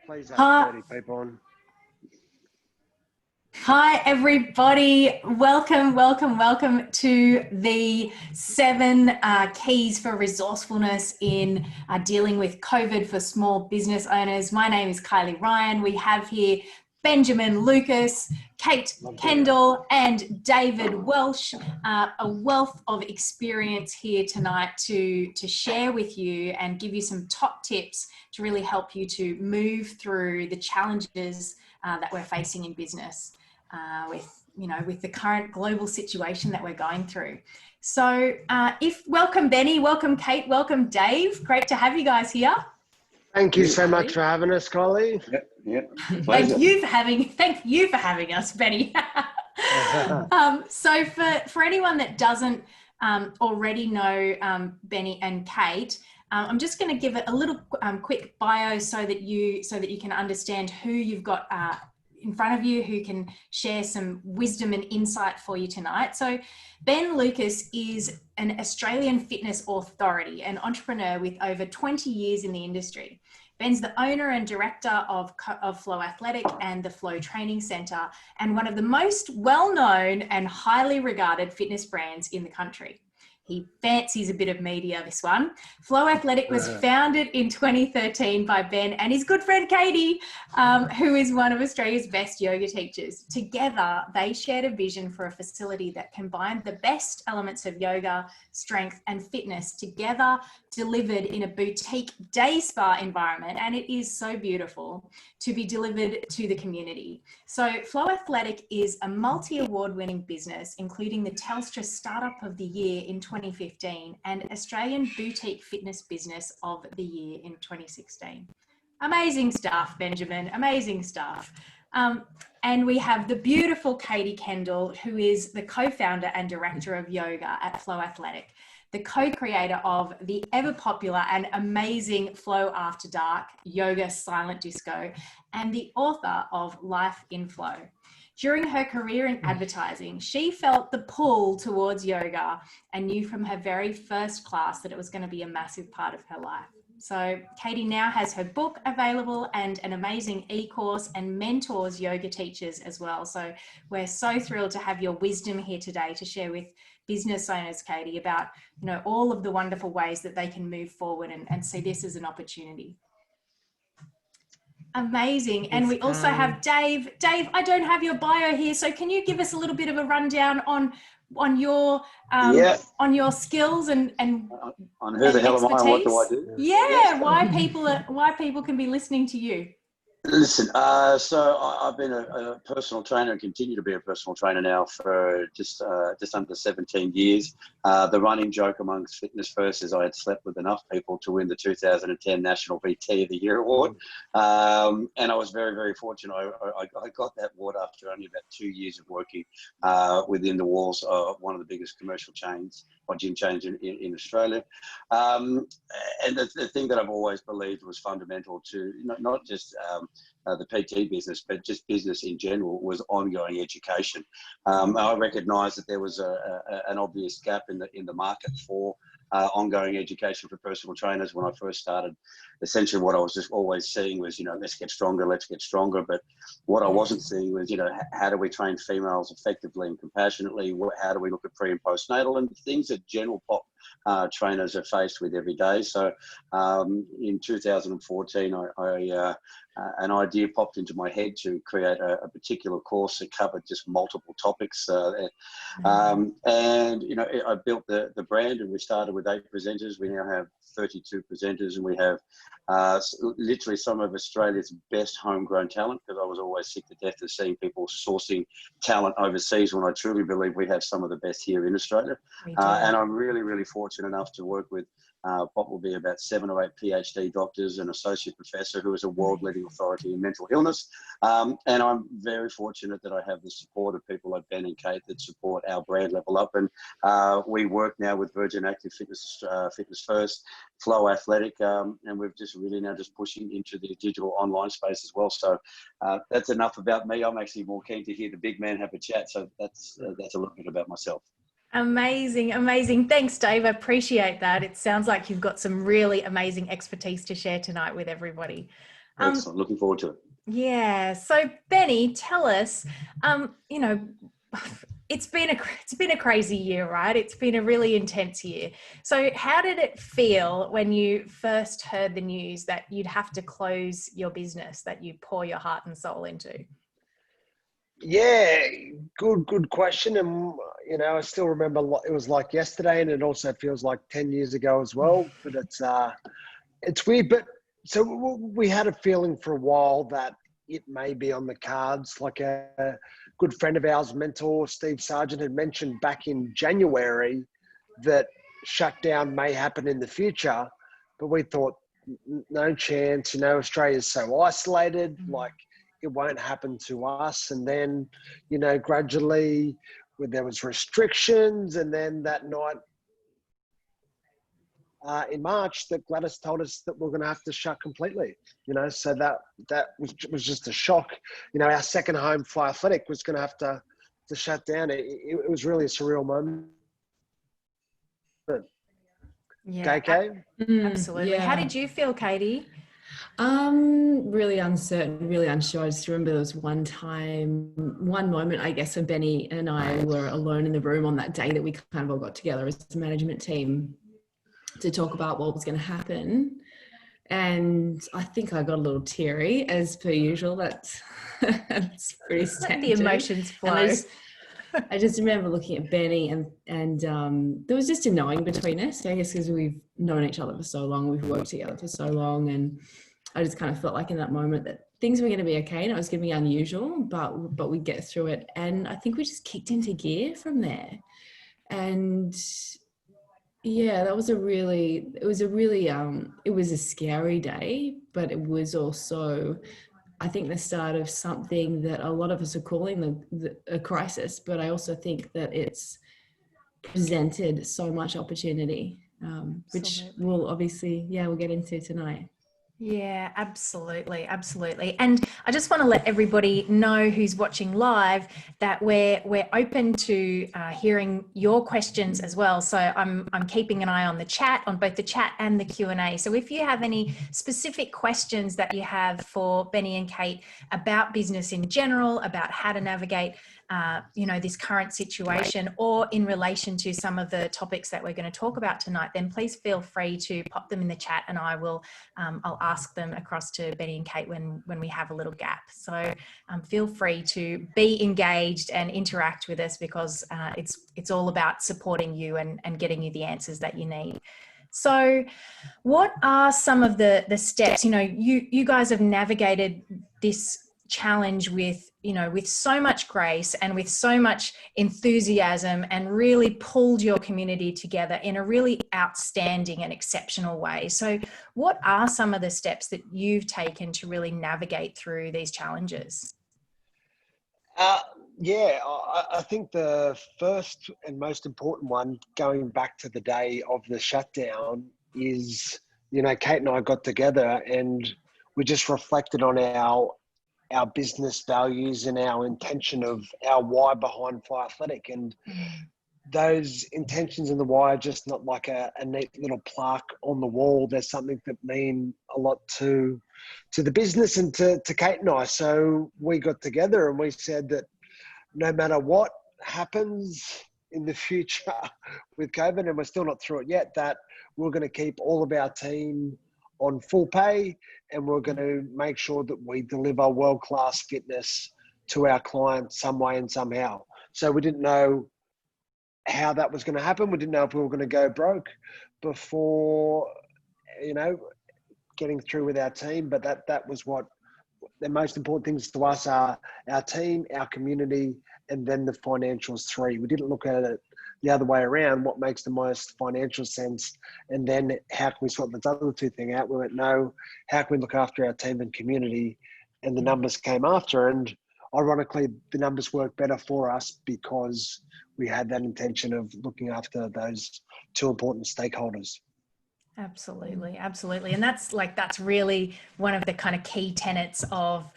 Please have Hi, 30 people on. hi everybody. Welcome to the 7 keys for resourcefulness in dealing with COVID for small business owners. My name is Kylie Ryan. We have here Benjamin Lucas, Kate Kendall, and David Welsh, a wealth of experience here tonight to share with you and give you some top tips to really help you to move through the challenges that we're facing in business with the current global situation that we're going through. So welcome Benny, welcome Kate, welcome Dave. Great to have you guys here. Thank you so much for having us, Collie. Yep. Thank you for having us, Benny. So for anyone that doesn't already know Benny and Kate, I'm just going to give it a little quick bio so that you can understand who you've got in front of you, who can share some wisdom and insight for you tonight. So Ben Lucas is an Australian fitness authority, an entrepreneur with over 20 years in the industry. Ben's the owner and director of Flow Athletic and the Flow Training Centre, and one of the most well-known and highly regarded fitness brands in the country. He fancies a bit of media, this one. Flow Athletic was founded in 2013 by Ben and his good friend Katie, who is one of Australia's best yoga teachers. Together, they shared a vision for a facility that combined the best elements of yoga, strength and fitness together, delivered in a boutique day spa environment. And it is so beautiful to be delivered to the community. So Flow Athletic is a multi-award winning business, including the Telstra Startup of the Year in 2015 and Australian Boutique Fitness Business of the Year in 2016. Amazing stuff, Benjamin, amazing stuff. And we have the beautiful Katie Kendall, who is the co-founder and director of yoga at Flow Athletic, the co-creator of the ever popular and amazing Flow After Dark, Yoga Silent Disco, and the author of Life in Flow. During her career in advertising, she felt the pull towards yoga and knew from her very first class that it was going to be a massive part of her life. So Katie now has her book available and an amazing e-course and mentors yoga teachers as well. So we're so thrilled to have your wisdom here today to share with business owners, Katie, about all of the wonderful ways that they can move forward and see this as an opportunity. Amazing. And we also have Dave. Dave, I don't have your bio here, so can you give us a little bit of a rundown on your skills and on who the hell am I and what do I do? Yeah, why people can be listening to you. Listen, so I've been a personal trainer and continue to be a personal trainer now for just under 17 years. The running joke amongst Fitness First is I had slept with enough people to win the 2010 National VT of the Year award. And I was very, very fortunate. I got that award after only about 2 years of working within the walls of one of the biggest commercial chains or gym chains in Australia. And the thing that I've always believed was fundamental to not just the PT business, but just business in general, was ongoing education. I recognised that there was an obvious gap in the market for ongoing education for personal trainers when I first started. Essentially, what I was just always seeing was, let's get stronger. But what I wasn't seeing was, how do we train females effectively and compassionately? How do we look at pre and postnatal and things that general pop trainers are faced with every day? So in 2014, an idea popped into my head to create a particular course that covered just multiple topics. And, I built the brand, and we started with 8 presenters. We now have 32 presenters, and we have literally some of Australia's best homegrown talent, because I was always sick to death of seeing people sourcing talent overseas when I truly believe we have some of the best here in Australia. And I'm really, really fortunate enough to work with what will be about 7 or 8 PhD doctors, an associate professor who is a world-leading authority in mental illness. And I'm very fortunate that I have the support of people like Ben and Kate that support our brand Level Up. And we work now with Virgin Active Fitness, Fitness First, Flow Athletic, and we've just really now just pushing into the digital online space as well. So that's enough about me. I'm actually more keen to hear the big man have a chat. So that's a little bit about myself. Amazing, amazing. Thanks, Dave. I appreciate that. It sounds like you've got some really amazing expertise to share tonight with everybody. Excellent. Looking forward to it. Yeah. So, Benny, tell us, you know, it's been a crazy year, right? It's been a really intense year. So how did it feel when you first heard the news that you'd have to close your business that you pour your heart and soul into? Yeah, good question. And, I still remember it was like yesterday, and it also feels like 10 years ago as well. But it's weird. But so we had a feeling for a while that it may be on the cards. Like a good friend of ours, mentor Steve Sargent, had mentioned back in January that shutdown may happen in the future. But we thought, no chance. Australia's so isolated. Like, it won't happen to us. And then, gradually there was restrictions. And then that night in March that Gladys told us that we're going to have to shut completely, so that was just a shock. Our second home, Fly Athletic, was going to have to shut down. It was really a surreal moment. Yeah, KK? Absolutely. Yeah. How did you feel, Katie? Really uncertain, really unsure. I just remember there was one moment, I guess, when Benny and I were alone in the room on that day that we kind of all got together as a management team to talk about what was going to happen. And I think I got a little teary, as per usual. That's pretty standard. The emotions flow. I just remember looking at Benny and there was just a knowing between us, I guess, because we've known each other for so long, we've worked together for so long, and I just kind of felt like in that moment that things were going to be okay, and it was going to be unusual, but we'd get through it. And I think we just kicked into gear from there. And yeah, it was a scary day, but it was also, I think, the start of something that a lot of us are calling a crisis, but I also think that it's presented so much opportunity, which we'll obviously, we'll get into tonight. Yeah, absolutely. Absolutely. And I just want to let everybody know who's watching live that we're open to hearing your questions as well. So I'm keeping an eye on the chat, on both the chat and the Q&A. So if you have any specific questions that you have for Benny and Kate about business in general, about how to navigate this current situation, or in relation to some of the topics that we're going to talk about tonight, then please feel free to pop them in the chat, and I will I'll ask them across to Benny and Kate when we have a little gap. So feel free to be engaged and interact with us, because it's all about supporting you and getting you the answers that you need. So what are some of the steps? You guys have navigated this challenge with so much grace and with so much enthusiasm, and really pulled your community together in a really outstanding and exceptional way. So what are some of the steps that you've taken to really navigate through these challenges? I think the first and most important one, going back to the day of the shutdown, is, Kate and I got together and we just reflected on our business values and our intention of our why behind Fly Athletic. And those intentions and the why are just not like a neat little plaque on the wall. There's something that mean a lot to the business and to Kate and I. So we got together and we said that no matter what happens in the future with COVID, and we're still not through it yet, that we're going to keep all of our team on full pay, and we're going to make sure that we deliver world-class fitness to our clients some way and somehow. So we didn't know how that was going to happen. We didn't know if we were going to go broke before, getting through with our team. But that was what the most important things to us are: our team, our community, and then the financials three. We didn't look at it the other way around, what makes the most financial sense, and then how can we sort the other two things out. We went, no, how can we look after our team and community? And the numbers came after, and ironically the numbers worked better for us because we had that intention of looking after those two important stakeholders. Absolutely, absolutely. And that's really one of the kind of key tenets of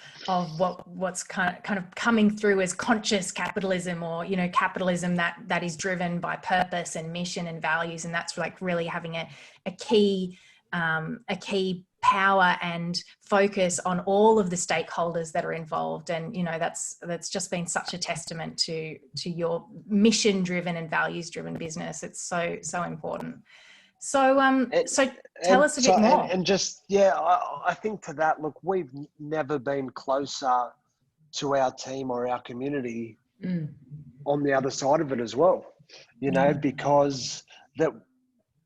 what's kind of coming through as conscious capitalism, or, you know, capitalism that is driven by purpose and mission and values. And that's like really having a key power and focus on all of the stakeholders that are involved. And, you know, that's just been such a testament to your mission driven and values driven business. It's so important. So, so tell us a bit more. And just, yeah, I think to that, look, we've never been closer to our team or our community on the other side of it as well, you know, because that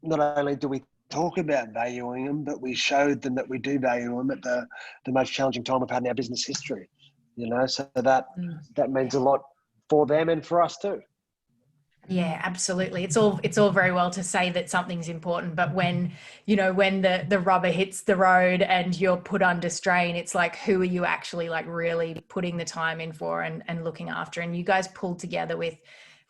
not only do we talk about valuing them, but we showed them that we do value them at the most challenging time we've had in our business history, you know, so that means a lot for them and for us too. Yeah, absolutely. It's all very well to say that something's important, but when, you know, when the rubber hits the road and you're put under strain, it's like, who are you actually like really putting the time in for and looking after? And you guys pulled together with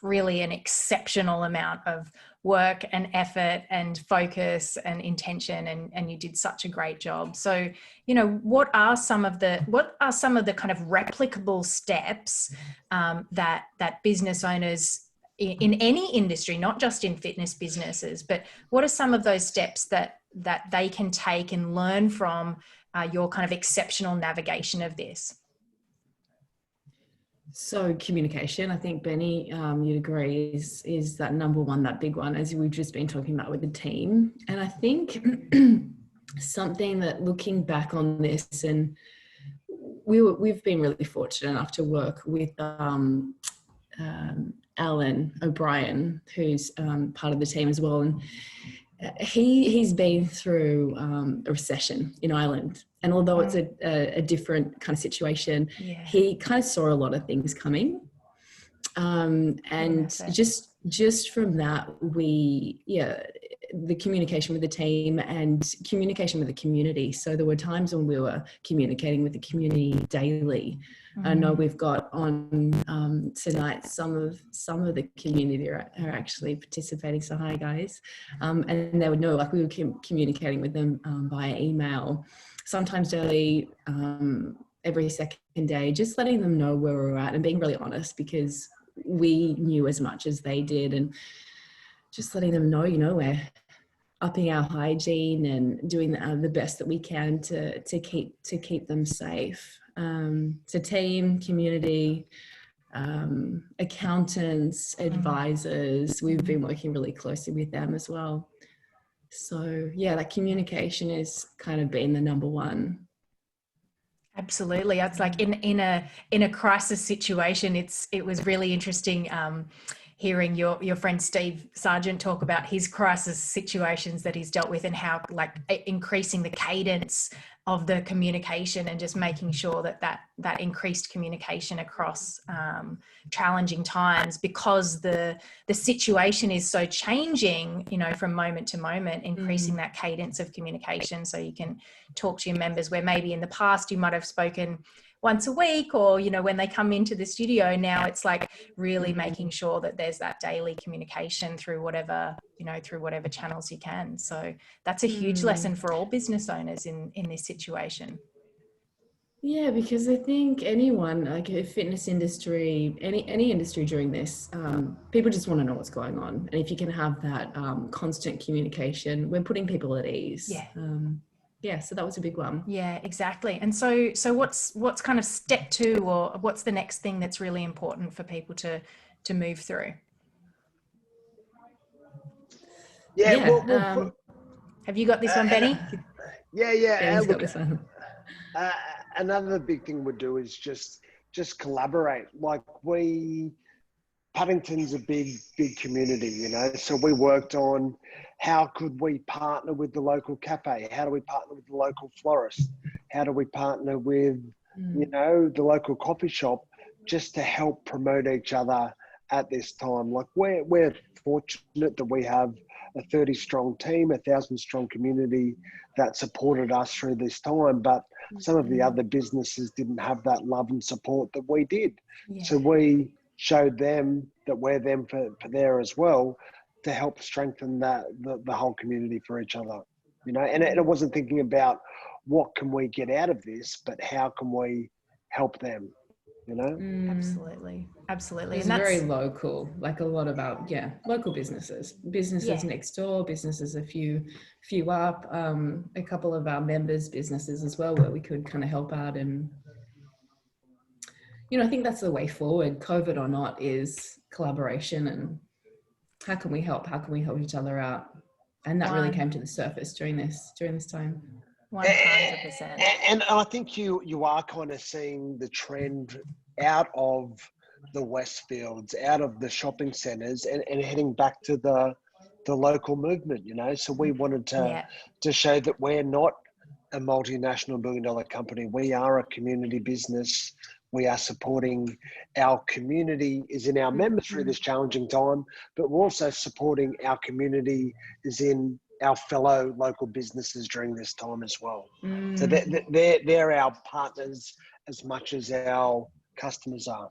really an exceptional amount of work and effort and focus and intention, and you did such a great job. So, you know, what are some of the kind of replicable steps that business owners in any industry, not just in fitness businesses, but what are some of those steps that they can take and learn from your kind of exceptional navigation of this? So communication, I think, Benny, you'd agree, is that number one, that big one, as we've just been talking about with the team. And I think something that, looking back on this, and we've been really fortunate enough to work with Alan O'Brien, who's part of the team as well, and he's been through a recession in Ireland, and although it's a different kind of situation, he kind of saw a lot of things coming, and just from that, the communication with the team and communication with the community. So there were times when we were communicating with the community daily. I know we've got on tonight some of the community are actually participating. So hi guys, and they would know, like, we were communicating with them via email, sometimes daily, every second day, just letting them know where we're at and being really honest, because we knew as much as they did, and just letting them know, you know, we're upping our hygiene and doing the best that we can to keep them safe. So team, community, accountants, advisors, we've been working really closely with them as well. So yeah, that communication is kind of been the number one. Absolutely. It's like in a crisis situation, it was really interesting hearing your friend Steve Sargent talk about his crisis situations that he's dealt with, and how, like, increasing the cadence of the communication and just making sure that increased communication across challenging times, because the situation is so changing, you know, from moment to moment, increasing that cadence of communication so you can talk to your members, where maybe in the past you might have spoken once a week, or, you know, when they come into the studio. Now it's like really making sure that there's that daily communication through whatever channels you can. So that's a huge lesson for all business owners in this situation. Yeah, because I think anyone, like a fitness industry, any industry during this, people just want to know what's going on. And if you can have that constant communication, we're putting people at ease. Yeah, so that was a big one. Yeah, exactly. And so what's kind of step 2, or what's the next thing that's really important for people to move through? Have you got this one, Benny? Benny's got this one. Another big thing we do is just collaborate. Like, Paddington's a big community, you know, so we worked on how could we partner with the local cafe? How do we partner with the local florist? How do we partner with, you know, the local coffee shop, just to help promote each other at this time? Like, we're fortunate that we have a 30-strong team, 1,000-strong community that supported us through this time, but some of the other businesses didn't have that love and support that we did. So we showed them that we're them for there as well, to help strengthen the whole community for each other. and it wasn't thinking about what can we get out of this, but how can we help them, Absolutely. Absolutely. It's and that's very local, like a lot about, local businesses next door, businesses a few up, a couple of our members' businesses as well, where we could kind of help out. And, I think that's the way forward, COVID or not, is collaboration and how can we help each other out. And that really came to the surface during this time. 100%. And I think you are kind of seeing the trend out of the Westfields, out of the shopping centres, and heading back to the local movement. So we wanted to show that we're not a multinational billion-dollar company. We are a community business. We are supporting our community, is in our members through this challenging time, but we're also supporting our community, is in our fellow local businesses during this time as well. So they're our partners as much as our customers are.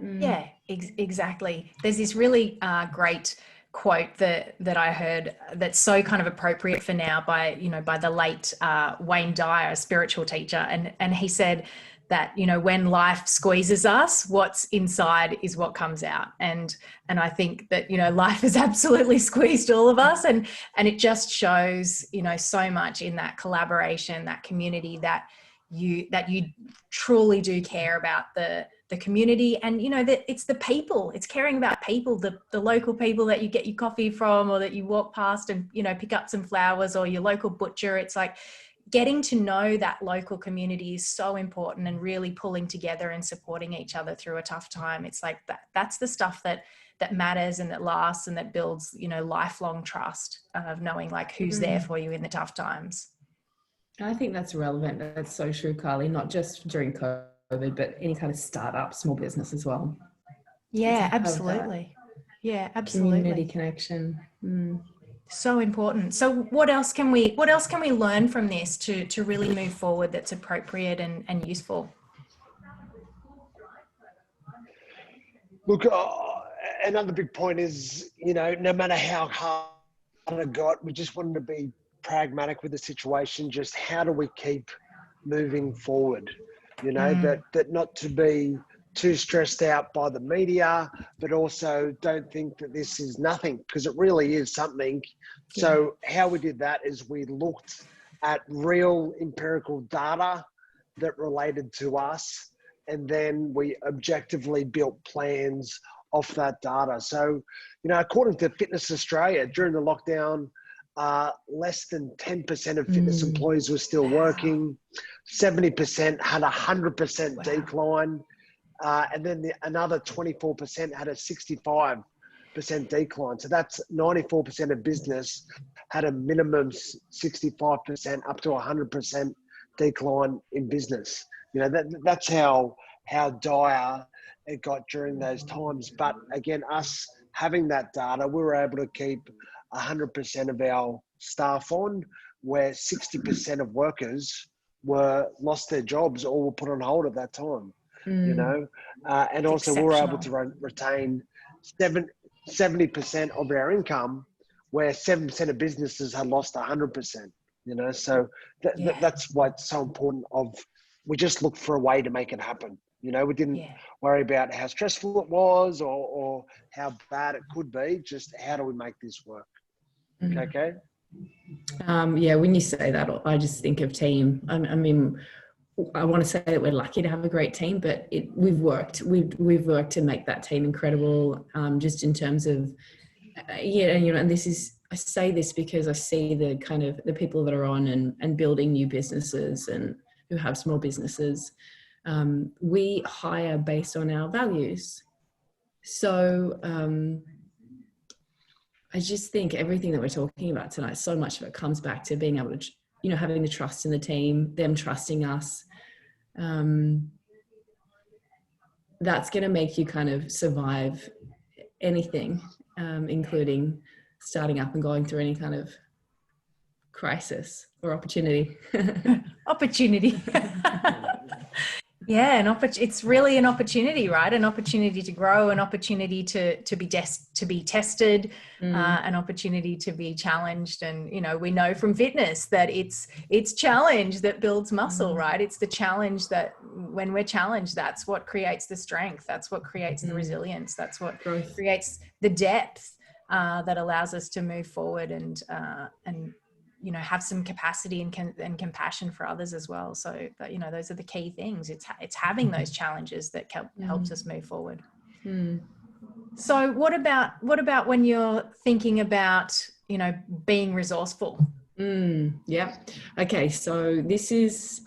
Yeah, exactly. There's this really great quote that I heard that's so kind of appropriate for now by the late Wayne Dyer, a spiritual teacher, and he said that when life squeezes us, what's inside is what comes out, and I think that life has absolutely squeezed all of us, and it just shows so much in that collaboration, that community, that you truly do care about the community, and that it's the people, it's caring about people, the local people that you get your coffee from, or that you walk past and pick up some flowers, or your local butcher. It's like getting to know that local community is so important, and really pulling together and supporting each other through a tough time. It's like that's the stuff that matters and that lasts and that builds lifelong trust of knowing like who's there for you in the tough times. I think that's relevant. That's so true, Carly, not just during COVID, but any kind of startup, small business as well. Yeah, absolutely. Yeah, absolutely. Community connection. So important. So what else can we learn from this to really move forward that's appropriate and useful? Look, another big point is, no matter how hard it got, we just wanted to be pragmatic with the situation. Just how do we keep moving forward? That not to be too stressed out by the media, but also don't think that this is nothing, because it really is something. Yeah. So how we did that is we looked at real empirical data that related to us, and then we objectively built plans off that data. So, according to Fitness Australia, during the lockdown, less than 10% of fitness employees were still working. 70% had 100% decline. And then another 24% had a 65% decline. So that's 94% of business had a minimum 65% up to 100% decline in business. That's how dire it got during those times. But again, us having that data, we were able to keep 100% of our staff on, where 60% of workers lost their jobs or were put on hold at that time. And also we were able to retain 70% of our income, where 7% of businesses had lost 100%. So that's why it's so important. We just looked for a way to make it happen. We didn't worry about how stressful it was or how bad it could be. Just how do we make this work? Okay. When you say that, I just think of team. I mean, I want to say that we're lucky to have a great team, but we've worked to make that team incredible. Just in terms of, and this is, I say this because I see the kind of the people that are on and building new businesses and who have small businesses. We hire based on our values. So I just think everything that we're talking about tonight, so much of it comes back to being able to, having the trust in the team, them trusting us. That's going to make you kind of survive anything, including starting up and going through any kind of crisis or opportunity. Opportunity. Yeah, it's really an opportunity, right? An opportunity to grow, an opportunity to be tested, an opportunity to be challenged. And we know from fitness that it's challenge that builds muscle, right? It's the challenge that, when we're challenged, that's what creates the strength. That's what creates the resilience. That's what creates the depth that allows us to move forward and have some capacity and compassion for others as well. So that, those are the key things. It's having those challenges that helps us move forward. So what about when you're thinking about, being resourceful? Yeah. Okay. So this is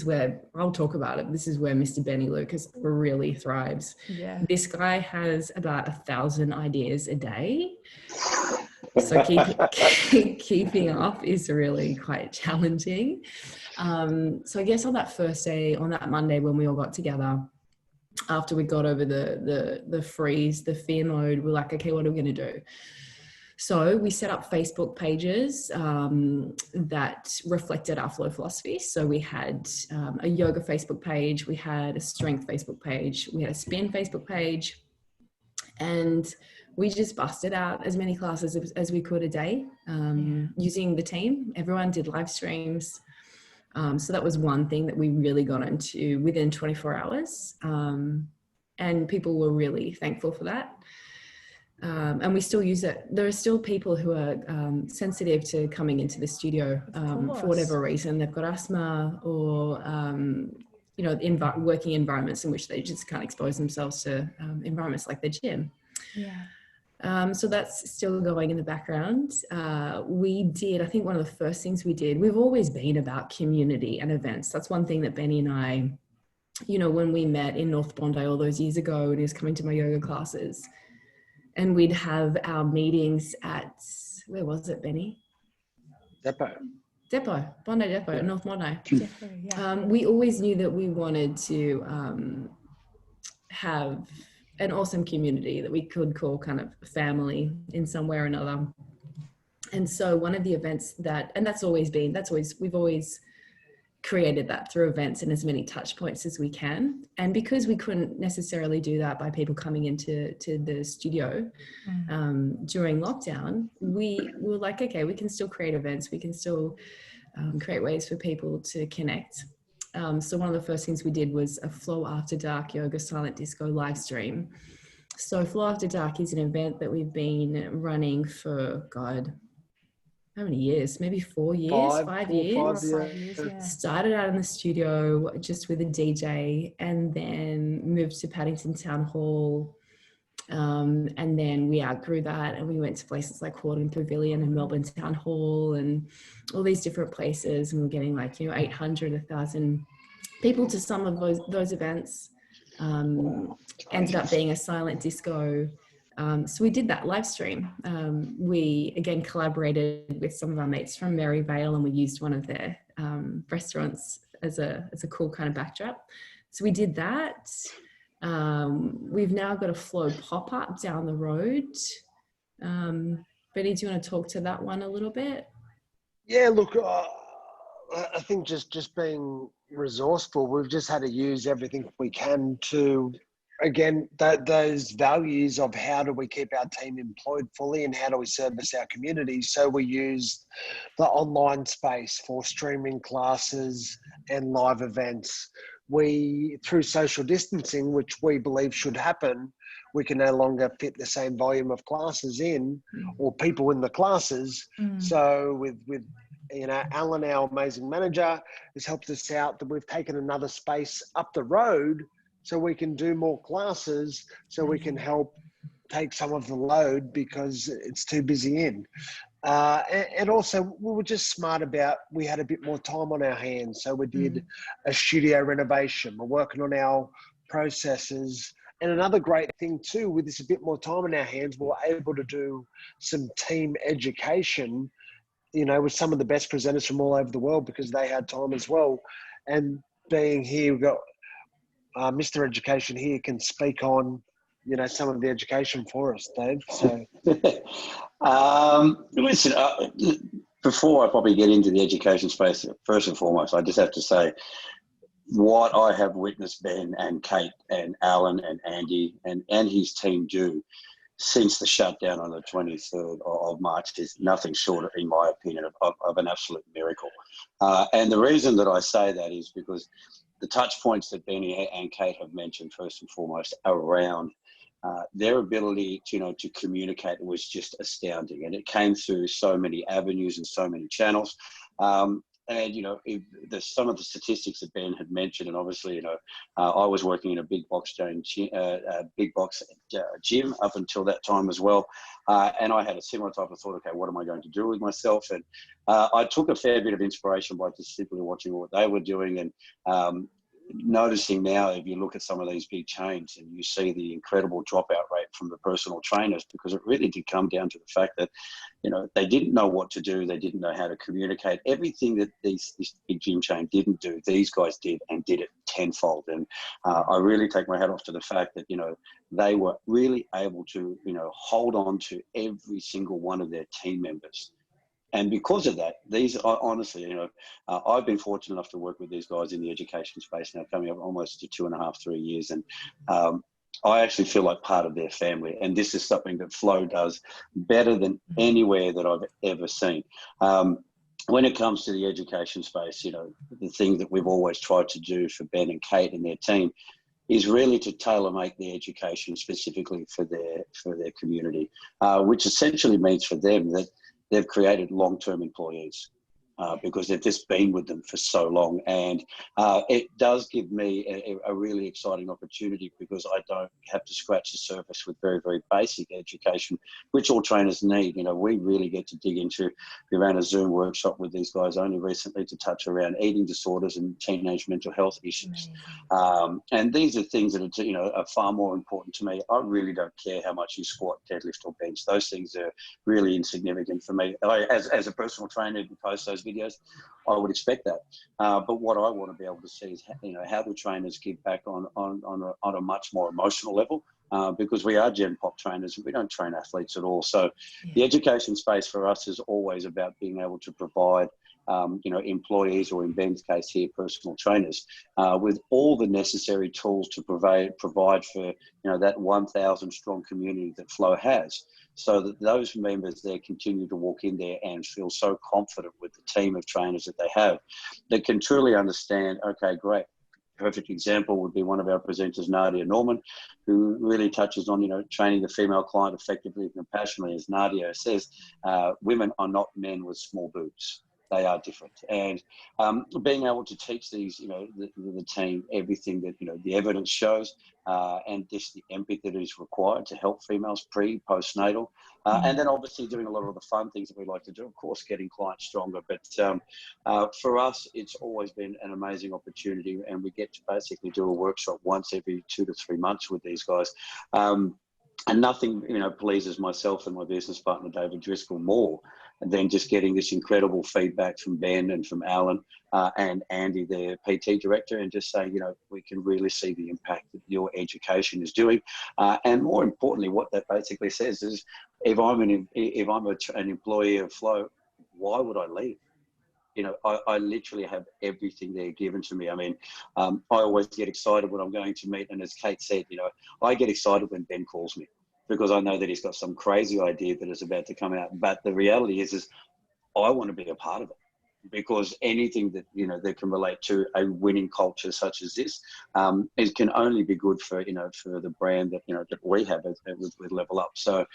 where I'll talk about it. This is where Mr. Benny Lucas really thrives. Yeah. This guy has about 1,000 ideas a day. So keeping up is really quite challenging. So I guess on that first day, on that Monday when we all got together, after we got over the freeze, the fear mode, we're like, okay, what are we going to do? So we set up Facebook pages that reflected our flow philosophy. So we had a yoga Facebook page, we had a strength Facebook page, we had a spin Facebook page, and we just busted out as many classes as we could a day using the team. Everyone did live streams. So that was one thing that we really got into within 24 hours. And people were really thankful for that. And we still use it. There are still people who are sensitive to coming into the studio for whatever reason. They've got asthma or, working environments in which they just can't expose themselves to environments like the gym. Yeah. So that's still going in the background. I think one of the first things we did, we've always been about community and events. That's one thing that Benny and I, when we met in North Bondi all those years ago, and he was coming to my yoga classes, and we'd have our meetings at, where was it, Benny? Depot, Bondi Depot, North Bondi. Depot, yeah. We always knew that we wanted to have an awesome community that we could call kind of family in some way or another. And so one of the events we've always created that through events and as many touch points as we can. And because we couldn't necessarily do that by people coming into the studio during lockdown, we were like, okay, we can still create events. We can still create ways for people to connect. So one of the first things we did was a Flow After Dark Yoga Silent Disco live stream. So Flow After Dark is an event that we've been running for, God, how many years? Maybe 4 years, 5 years. 5 years, yeah. Started out in the studio just with a DJ, and then moved to Paddington Town Hall. And then we outgrew that, and we went to places like Hordern Pavilion and Melbourne Town Hall and all these different places. And we're getting 800, 1,000 people to some of those events. Ended up being a silent disco. So we did that live stream. We again collaborated with some of our mates from Maryvale, and we used one of their restaurants as a cool kind of backdrop. So we did that. We've now got a Flow pop-up down the road. Benny, do you want to talk to that one a little bit? Yeah, look, I think just being resourceful, we've just had to use everything we can to, again, those values of how do we keep our team employed fully and how do we service our community. So we used the online space for streaming classes and live events. We, through social distancing, which we believe should happen, we can no longer fit the same volume of classes in or people in the classes. So with Alan, our amazing manager, has helped us out that we've taken another space up the road so we can do more classes, so we can help take some of the load because it's too busy in. And also we were just smart about, we had a bit more time on our hands. So we did a studio renovation. We're working on our processes. And another great thing too, with this a bit more time on our hands, we're able to do some team education, with some of the best presenters from all over the world because they had time as well. And being here, we've got Mr. Education here can speak on, some of the education for us, Dave. So, listen, before I probably get into the education space, first and foremost, I just have to say, what I have witnessed Ben and Kate and Alan and Andy and his team do since the shutdown on the 23rd of March is nothing short, in my opinion, of an absolute miracle. And the reason that I say that is because the touch points that Benny and Kate have mentioned, first and foremost, around their ability to communicate was just astounding. And it came through so many avenues and so many channels. And, some of the statistics that Ben had mentioned, and obviously, I was working in a big box gym up until that time as well. And I had a similar type of thought, okay, what am I going to do with myself? And I took a fair bit of inspiration by just simply watching what they were doing and noticing now, if you look at some of these big chains and you see the incredible dropout rate from the personal trainers, because it really did come down to the fact that, they didn't know what to do. They didn't know how to communicate. Everything that this big gym chain didn't do, these guys did, and did it tenfold. And I really take my hat off to the fact that, they were really able to, hold on to every single one of their team members. And because of that, these are honestly, I've been fortunate enough to work with these guys in the education space now, coming up almost to 2.5, 3 years. And I actually feel like part of their family. And this is something that Flow does better than anywhere that I've ever seen. When it comes to the education space, the thing that we've always tried to do for Ben and Kate and their team is really to tailor-make the education specifically for their community, which essentially means for them that they've created long-term employees because they've just been with them for so long. And it does give me a really exciting opportunity because I don't have to scratch the surface with very, very basic education, which all trainers need. We really get to dig into. We ran a Zoom workshop with these guys only recently to touch around eating disorders and teenage mental health issues. And these are things that are far more important to me. I really don't care how much you squat, deadlift or bench. Those things are really insignificant for me. As a personal trainer who posts those videos, I would expect that. But what I want to be able to see is, how do trainers give back on a much more emotional level? Because we are Gen Pop trainers and we don't train athletes at all. So the education space for us is always about being able to provide employees, or in Ben's case here, personal trainers, with all the necessary tools to provide for, that 1,000 strong community that Flow has, so that those members there continue to walk in there and feel so confident with the team of trainers that they have, that can truly understand, okay, great. Perfect example would be one of our presenters, Nadia Norman, who really touches on, training the female client effectively and compassionately. As Nadia says, women are not men with small boobs. They are different. And being able to teach these, the team everything that, the evidence shows, and just the empathy that is required to help females postnatal. And then obviously doing a lot of the fun things that we like to do, of course, getting clients stronger. But for us, it's always been an amazing opportunity, and we get to basically do a workshop once every 2 to 3 months with these guys. And nothing, pleases myself and my business partner, David Driscoll, more than just getting this incredible feedback from Ben and from Alan and Andy, their PT director, and just saying, we can really see the impact that your education is doing. And more importantly, what that basically says is, if I'm an employee of Flow, why would I leave? I literally have everything there given to me. I mean, I always get excited when I'm going to meet. And as Kate said, I get excited when Ben calls me, because I know that he's got some crazy idea that is about to come out. But the reality is I want to be a part of it, because anything that, that can relate to a winning culture such as this, it can only be good for, for the brand that, that we have with Level Up. So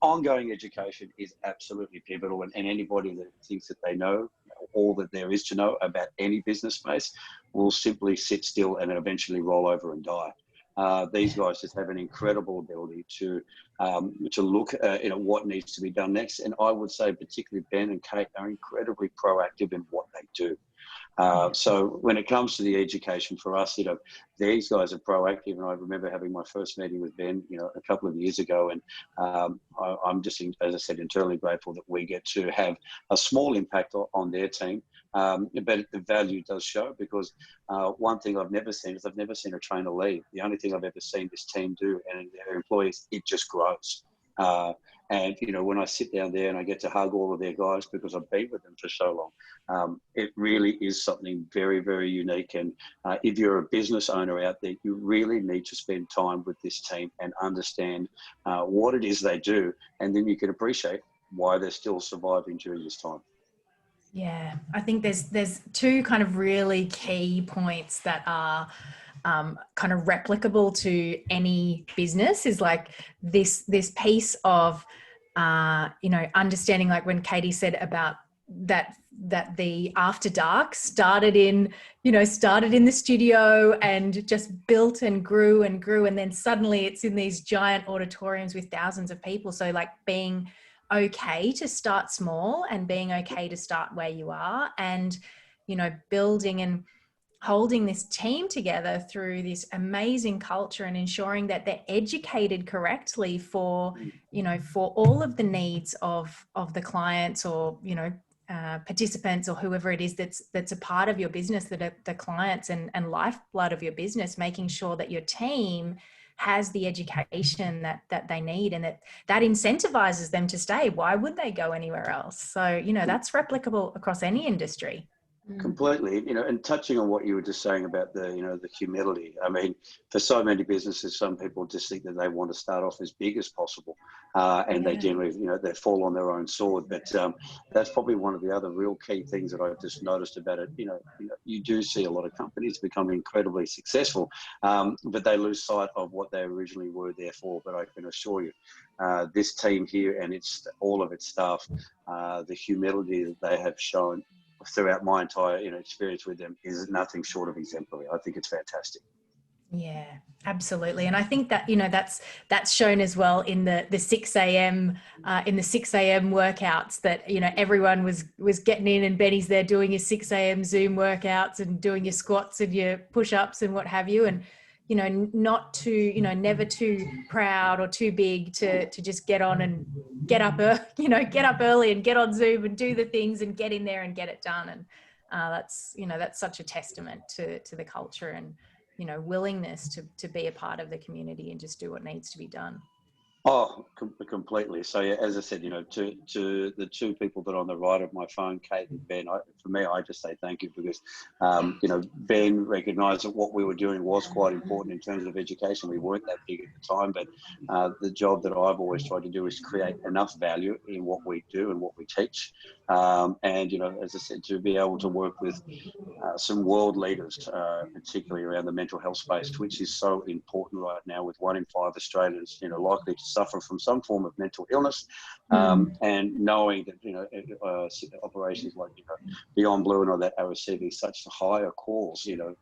ongoing education is absolutely pivotal, and anybody that thinks that they know all that there is to know about any business space will simply sit still and eventually roll over and die. These guys just have an incredible ability to look at what needs to be done next. And I would say particularly Ben and Kate are incredibly proactive in what they do. So when it comes to the education for us, these guys are proactive. And I remember having my first meeting with Ben, a couple of years ago. And I'm just, as I said, internally grateful that we get to have a small impact on their team. But the value does show, because one thing I've never seen a trainer leave. The only thing I've ever seen this team do and their employees, it just grows. And, you know, when I sit down there and I get to hug all of their guys because I've been with them for so long, it really is something very, very unique. And if you're a business owner out there, you really need to spend time with this team and understand what it is they do. And then you can appreciate why they're still surviving during this time. Yeah, I think there's two kind of really key points that are kind of replicable to any business, is like this piece of you know, understanding, like when Katie said about that the After Dark started in the studio and just built and grew, and then suddenly it's in these giant auditoriums with thousands of people. So like being okay to start small and being okay to start where you are, and, you know, building and holding this team together through this amazing culture and ensuring that they're educated correctly for, you know, for all of the needs of the clients, or, you know, participants, or whoever it is that's a part of your business, that are the clients and lifeblood of your business, making sure that your team has the education that they need, and that incentivizes them to stay. Why would they go anywhere else? So, you know, that's replicable across any industry. Completely, you know, and touching on what you were just saying about the, you know, the humility. I mean, for so many businesses, some people just think that they want to start off as big as possible, and they generally, you know, they fall on their own sword. But that's probably one of the other real key things that I've just noticed about it. You know, you do see a lot of companies become incredibly successful, but they lose sight of what they originally were there for. But I can assure you, this team here and all of its staff, the humility that they have shown throughout my entire, you know, experience with them is nothing short of exemplary. I think it's fantastic. Yeah, absolutely. And I think that, you know, that's shown as well in the 6 a.m. In the 6 a.m. workouts, that, you know, everyone was getting in, and Benny's there doing your 6 a.m. Zoom workouts and doing your squats and your push-ups and what have you. And, you know, not too, you know, never too proud or too big to just get on and get up early and get on Zoom and do the things and get in there and get it done. And that's, you know, that's such a testament to the culture and, you know, willingness to be a part of the community and just do what needs to be done. Oh, completely. So yeah, as I said, you know, to the two people that are on the right of my phone, Kate and Ben, for me, I just say thank you, because, you know, Ben recognised that what we were doing was quite important in terms of education. We weren't that big at the time, but the job that I've always tried to do is create enough value in what we do and what we teach. And, you know, as I said, to be able to work with some world leaders, particularly around the mental health space, which is so important right now, with 1 in 5 Australians, you know, likely to suffer from some form of mental illness, and knowing that, you know, operations like, you know, Beyond Blue and all that are receiving such higher calls, you know,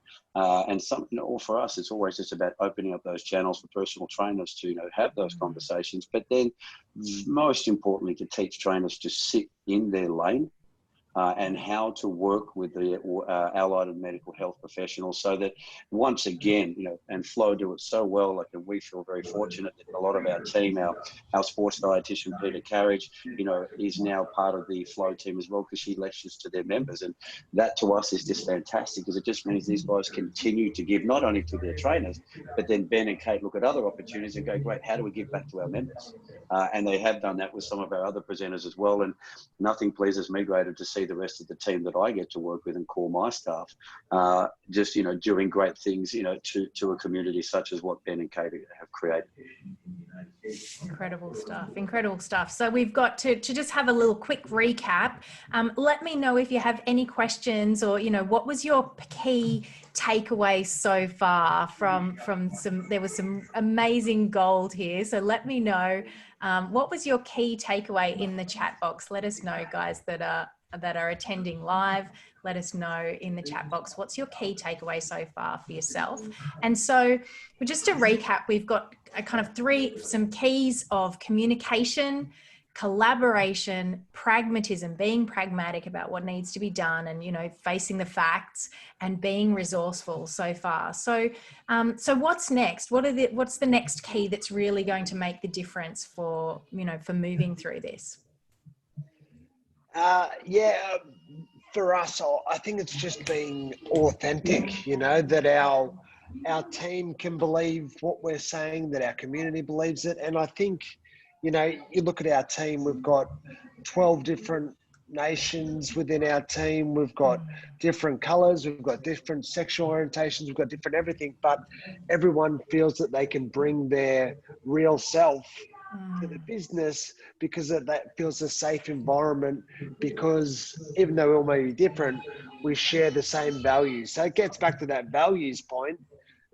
and some, you know, for us, it's always just about opening up those channels for personal trainers to, you know, have those conversations, but then most importantly, to teach trainers to sit in their lane. And how to work with the allied and medical health professionals, so that once again, you know, and Flo do it so well, like, and we feel very fortunate that a lot of our team, our sports dietitian, Peter Carriage, you know, is now part of the Flo team as well, because she lectures to their members. And that to us is just fantastic, because it just means these guys continue to give not only to their trainers, but then Ben and Kate look at other opportunities and go, great, how do we give back to our members? And they have done that with some of our other presenters as well. And nothing pleases me greater to see the rest of the team that I get to work with and call my staff, just, you know, doing great things, you know, to a community such as what Ben and Katie have created. Incredible stuff. So we've got to just have a little quick recap. Let me know if you have any questions, or, you know, what was your key takeaway so far from there was some amazing gold here. So let me know, what was your key takeaway in the chat box. Let us know, guys, that are attending live. Let us know in the chat box, what's your key takeaway so far for yourself? And so just to recap, we've got a kind of some keys of communication, collaboration, pragmatism, being pragmatic about what needs to be done, and, you know, facing the facts, and being resourceful so far. So, so what's next? What's the next key that's really going to make the difference for, you know, for moving through this? For us, I think it's just being authentic, you know, that our team can believe what we're saying, that our community believes it. And I think, you know, you look at our team, we've got 12 different nations within our team. We've got different colors, we've got different sexual orientations, we've got different everything, but everyone feels that they can bring their real self to the business because that feels a safe environment, because even though we all may be different, we share the same values. So it gets back to that values point,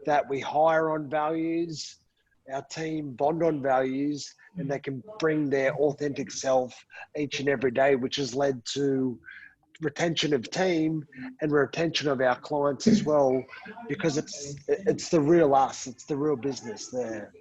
that we hire on values, our team bond on values, and they can bring their authentic self each and every day, which has led to retention of team and retention of our clients as well, because it's the real us, it's the real business there.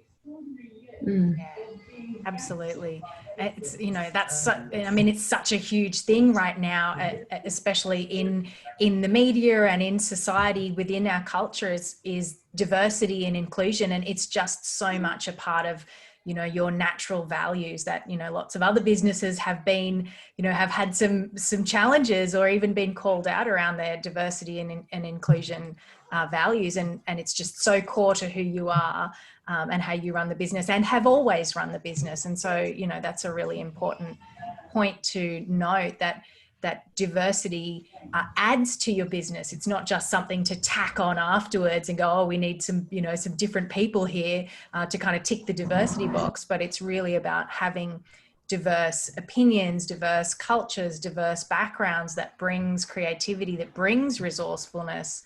Absolutely. It's, you know, that's, I mean, it's such a huge thing right now, especially in the media and in society, within our culture, is diversity and inclusion. And it's just so much a part of, you know, your natural values that, you know, lots of other businesses have been, you know, have had some challenges or even been called out around their diversity and inclusion values. And it's just so core to who you are. And how you run the business and have always run the business. And so, you know, that's a really important point to note, that diversity adds to your business. It's not just something to tack on afterwards and go, oh, we need some, you know, some different people here to kind of tick the diversity box, but it's really about having diverse opinions, diverse cultures, diverse backgrounds that brings creativity, that brings resourcefulness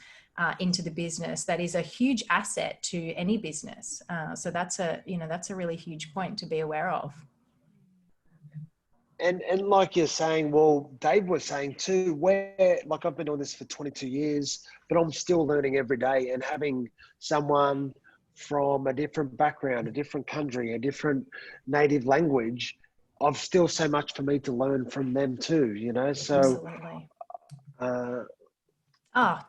into the business. That is a huge asset to any business. So that's a really huge point to be aware of. And like you're saying, well, Dave was saying too, where, like, I've been doing this for 22 years, but I'm still learning every day, and having someone from a different background, a different country, a different native language, I've still so much for me to learn from them too, you know? So, absolutely.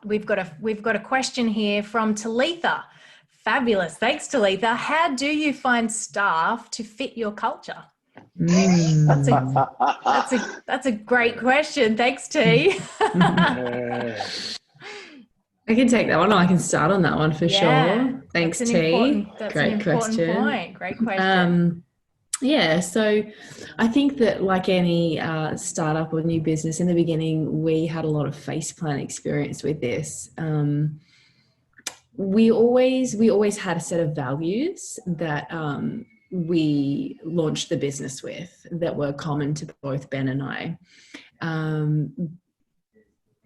We've got a question here from Talitha. Fabulous. Thanks, Talitha. How do you find staff to fit your culture? That's a great question. Thanks, T. I can take that one, or I can start on that one for sure. Thanks, T. Great question. Great question. Yeah, so I think that, like any startup or new business, in the beginning, we had a lot of faceplant experience with this. We always had a set of values that we launched the business with, that were common to both Ben and I.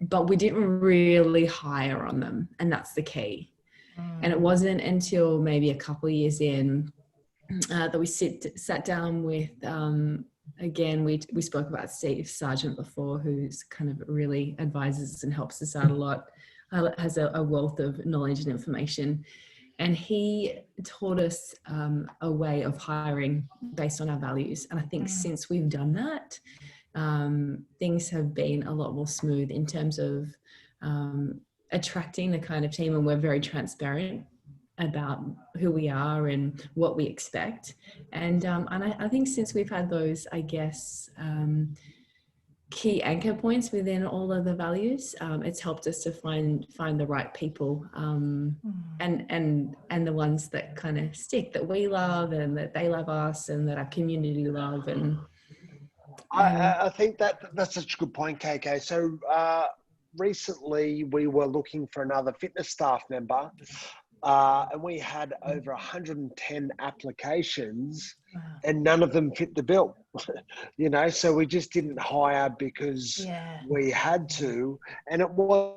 But we didn't really hire on them, and that's the key. And it wasn't until maybe a couple of years in that we sat down with, again, we spoke about Steve Sargent before, who's kind of really advises us and helps us out a lot, has a wealth of knowledge and information. And he taught us a way of hiring based on our values. And I think since we've done that, things have been a lot more smooth in terms of attracting the kind of team, and we're very transparent about who we are and what we expect. And I think since we've had those, I guess, key anchor points within all of the values, it's helped us to find the right people, and the ones that kind of stick, that we love and that they love us and that our community love. And I think that's such a good point, KK. So recently we were looking for another fitness staff member, and we had over 110 applications, and none of them fit the bill. You know, so we just didn't hire because we had to, and it wasn't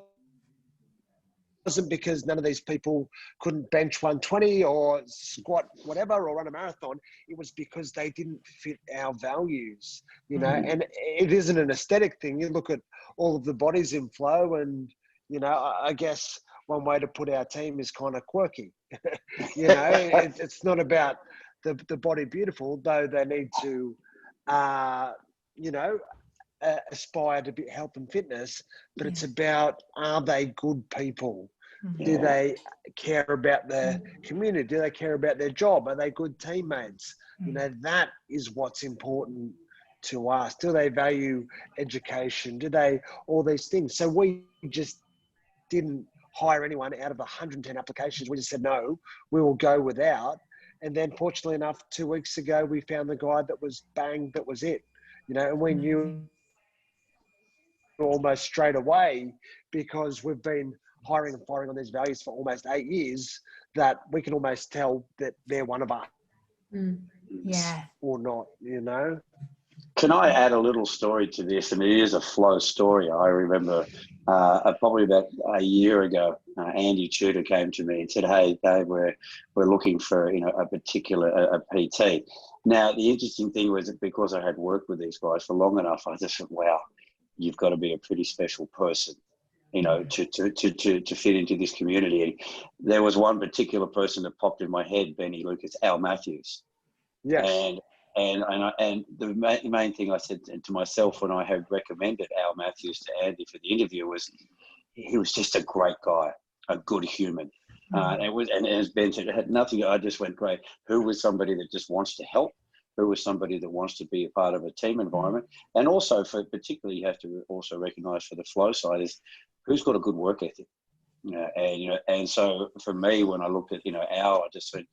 because none of these people couldn't bench 120 or squat whatever or run a marathon. It was because they didn't fit our values, you know. And it isn't an aesthetic thing. You look at all of the bodies in flow, and, you know, I guess one way to put our team is kind of quirky. You know, it's not about the body beautiful, though they need to, you know, aspire to health and fitness, but it's about, are they good people? Do they care about the community? Do they care about their job? Are they good teammates? You know, that is what's important to us. Do they value education? Do they, all these things? So we just didn't hire anyone out of 110 applications. We just said, no, we will go without. And then fortunately enough, 2 weeks ago, we found the guy that was bang, that was it, you know, and we knew almost straight away, because we've been hiring and firing on these values for almost 8 years, that we can almost tell that they're one of us. Yeah. Or not, you know. Can I add a little story to this? I mean, it is a flow story. I remember probably about a year ago, Andy Tudor came to me and said, "Hey, Dave, we're looking for, you know, a particular a PT." Now, the interesting thing was that because I had worked with these guys for long enough, I just thought, "Wow, you've got to be a pretty special person, you know, to fit into this community." And there was one particular person that popped in my head, Benny Lucas, Al Matthews. Yes. And the main thing I said to myself when I had recommended Al Matthews to Andy for the interview was, he was just a great guy, a good human. And as Ben said, it had nothing. I just went, great. Who was somebody that just wants to help? Who was somebody that wants to be a part of a team environment? And also, for particularly, you have to also recognise for the flow side is who's got a good work ethic. And so for me, when I looked at, you know, Al, I just said,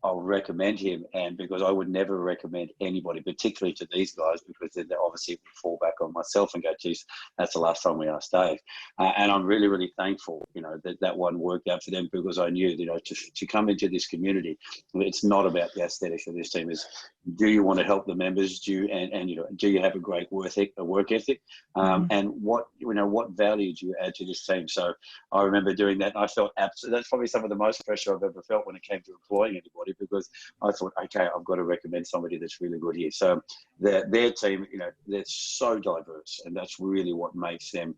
I'll recommend him, and because I would never recommend anybody, particularly to these guys, because then they obviously fall back on myself and go, geez, that's the last time we asked Dave. And I'm really, really thankful, you know, that one worked out for them, because I knew, you know, to come into this community, it's not about the aesthetics of this team. Is, do you want to help the members? Do you have a great work ethic? And what value do you add to this team? So I remember doing that, and I felt absolutely, that's probably some of the most pressure I've ever felt when it came to employing anybody, because I thought, okay, I've got to recommend somebody that's really good here. So their team, you know, they're so diverse, and that's really what makes them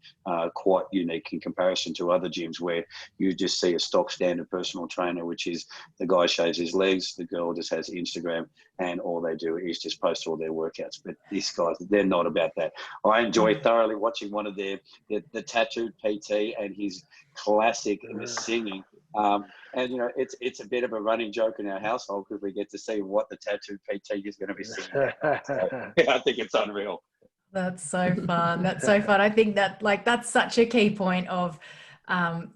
quite unique in comparison to other gyms where you just see a stock standard personal trainer, which is the guy shaves his legs, the girl just has Instagram, and all they do is just post all their workouts. But these guys, they're not about that. I enjoy thoroughly watching one of the tattooed PT and his classic singing. And, you know, it's a bit of a running joke in our household, because we get to see what the tattooed PT is going to be singing. So, yeah, I think it's unreal. That's so fun. That's so fun. I think that, like, that's such a key point of,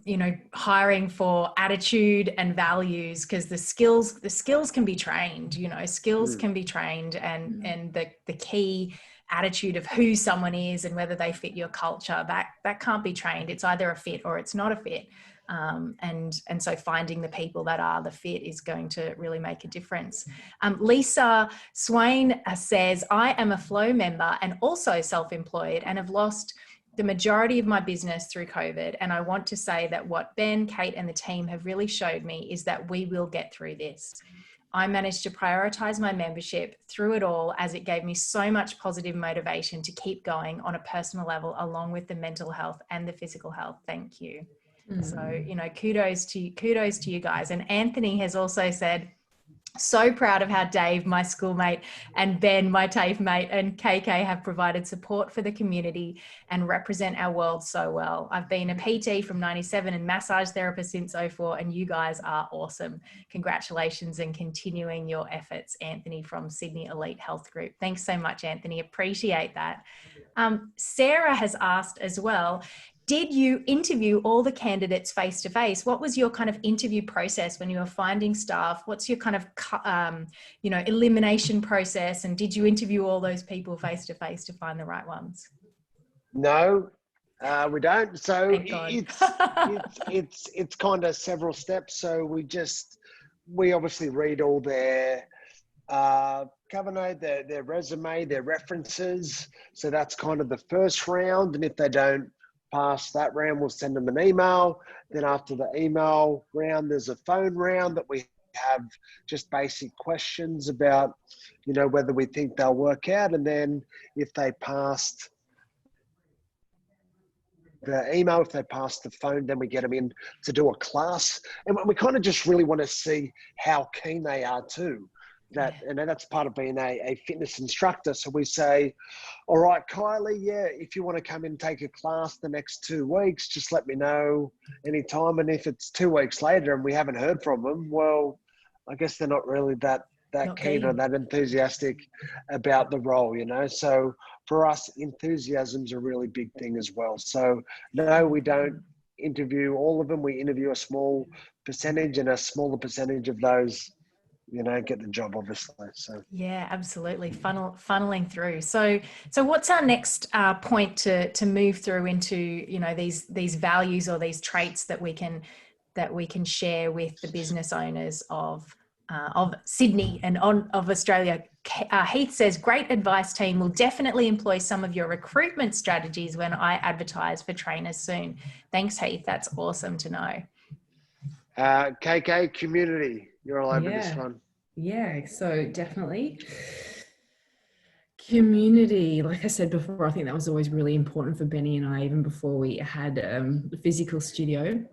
you know, hiring for attitude and values, because the skills can be trained, you know, skills can be trained, and the key attitude of who someone is and whether they fit your culture, that can't be trained. It's either a fit or it's not a fit. And so finding the people that are the fit is going to really make a difference. Lisa Swain says, I am a Flow member and also self-employed, and have lost the majority of my business through COVID. And I want to say that what Ben, Kate, and the team have really showed me is that we will get through this. I managed to prioritize my membership through it all, as it gave me so much positive motivation to keep going on a personal level, along with the mental health and the physical health. Thank you. So, you know, kudos to you guys. And Anthony has also said, so proud of how Dave, my schoolmate, and Ben, my TAFE mate, and KK have provided support for the community and represent our world so well. I've been a PT from 97 and massage therapist since 04, and you guys are awesome. Congratulations, and continuing your efforts, Anthony from Sydney Elite Health Group. Thanks so much, Anthony. Appreciate that. Sarah has asked as well, did you interview all the candidates face-to-face? What was your kind of interview process when you were finding staff? What's your kind of, you know, elimination process? And did you interview all those people face-to-face to find the right ones? No, we don't. So it's kind of several steps. So we obviously read all their cover note, their resume, their references. So that's kind of the first round. And if they don't pass that round, we'll send them an email. Then after the email round, there's a phone round that we have just basic questions about, you know, whether we think they'll work out. And then if they passed the email, if they pass the phone, then we get them in to do a class. And we kind of just really want to see how keen they are too. And that's part of being a fitness instructor. So we say, all right, Kylie, yeah, if you want to come in and take a class the next 2 weeks, just let me know anytime. And if it's 2 weeks later and we haven't heard from them, well, I guess they're not really that keen or that enthusiastic about the role, you know. So for us, enthusiasm's a really big thing as well. So no, we don't interview all of them. We interview a small percentage, and a smaller percentage of those get the job, obviously. So yeah, absolutely. Funneling through. So what's our next point to move through into, these values or these traits that we can share with the business owners of Sydney and of Australia? Heath says, great advice, team. Will definitely employ some of your recruitment strategies when I advertise for trainers soon. Thanks, Heath. That's awesome to know. KK, community. You're all over this one. Yeah, so definitely. Community, like I said before, I think that was always really important for Benny and I, even before we had a physical studio.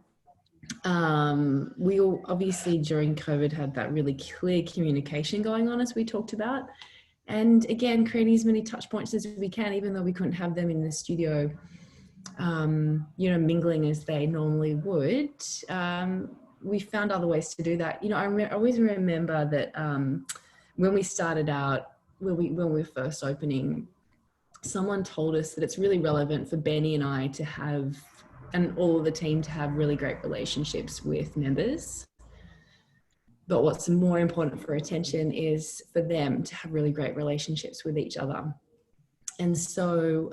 We all obviously during COVID had that really clear communication going on, as we talked about. And again, creating as many touch points as we can, even though we couldn't have them in the studio, mingling as they normally would. We found other ways to do that. I always remember that when we started out, when we were first opening, someone told us that it's really relevant for Benny and I to have, and all of the team to have, really great relationships with members. But what's more important for retention is for them to have really great relationships with each other. And so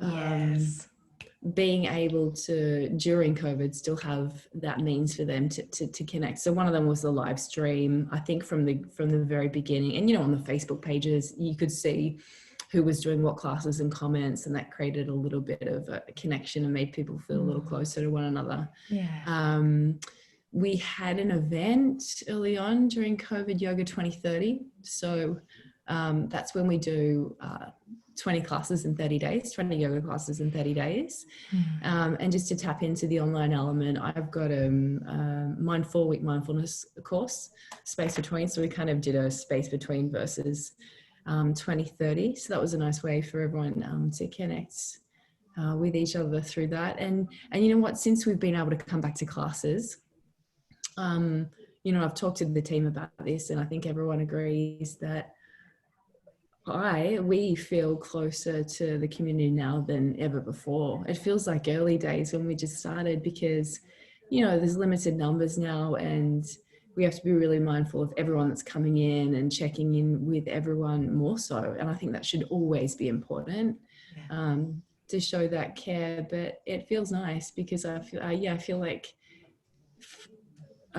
being able to, during COVID, still have that means for them to connect. So one of them was the live stream, I think from the very beginning. And, on the Facebook pages, you could see who was doing what classes and comments, and that created a little bit of a connection and made people feel a little closer to one another. Yeah. We had an event early on during COVID, Yoga 2030. So that's when we do 20 classes in 30 days, 20 yoga classes in 30 days. And just to tap into the online element, I've got a 4-week mindfulness course, Space Between. So we kind of did a Space Between versus 2030. So that was a nice way for everyone to connect with each other through that. And you know what, since we've been able to come back to classes, I've talked to the team about this, and I think everyone agrees that we feel closer to the community now than ever before. It feels like early days when we just started, because, there's limited numbers now, and we have to be really mindful of everyone that's coming in and checking in with everyone more so. And I think that should always be important, to show that care. But it feels nice because I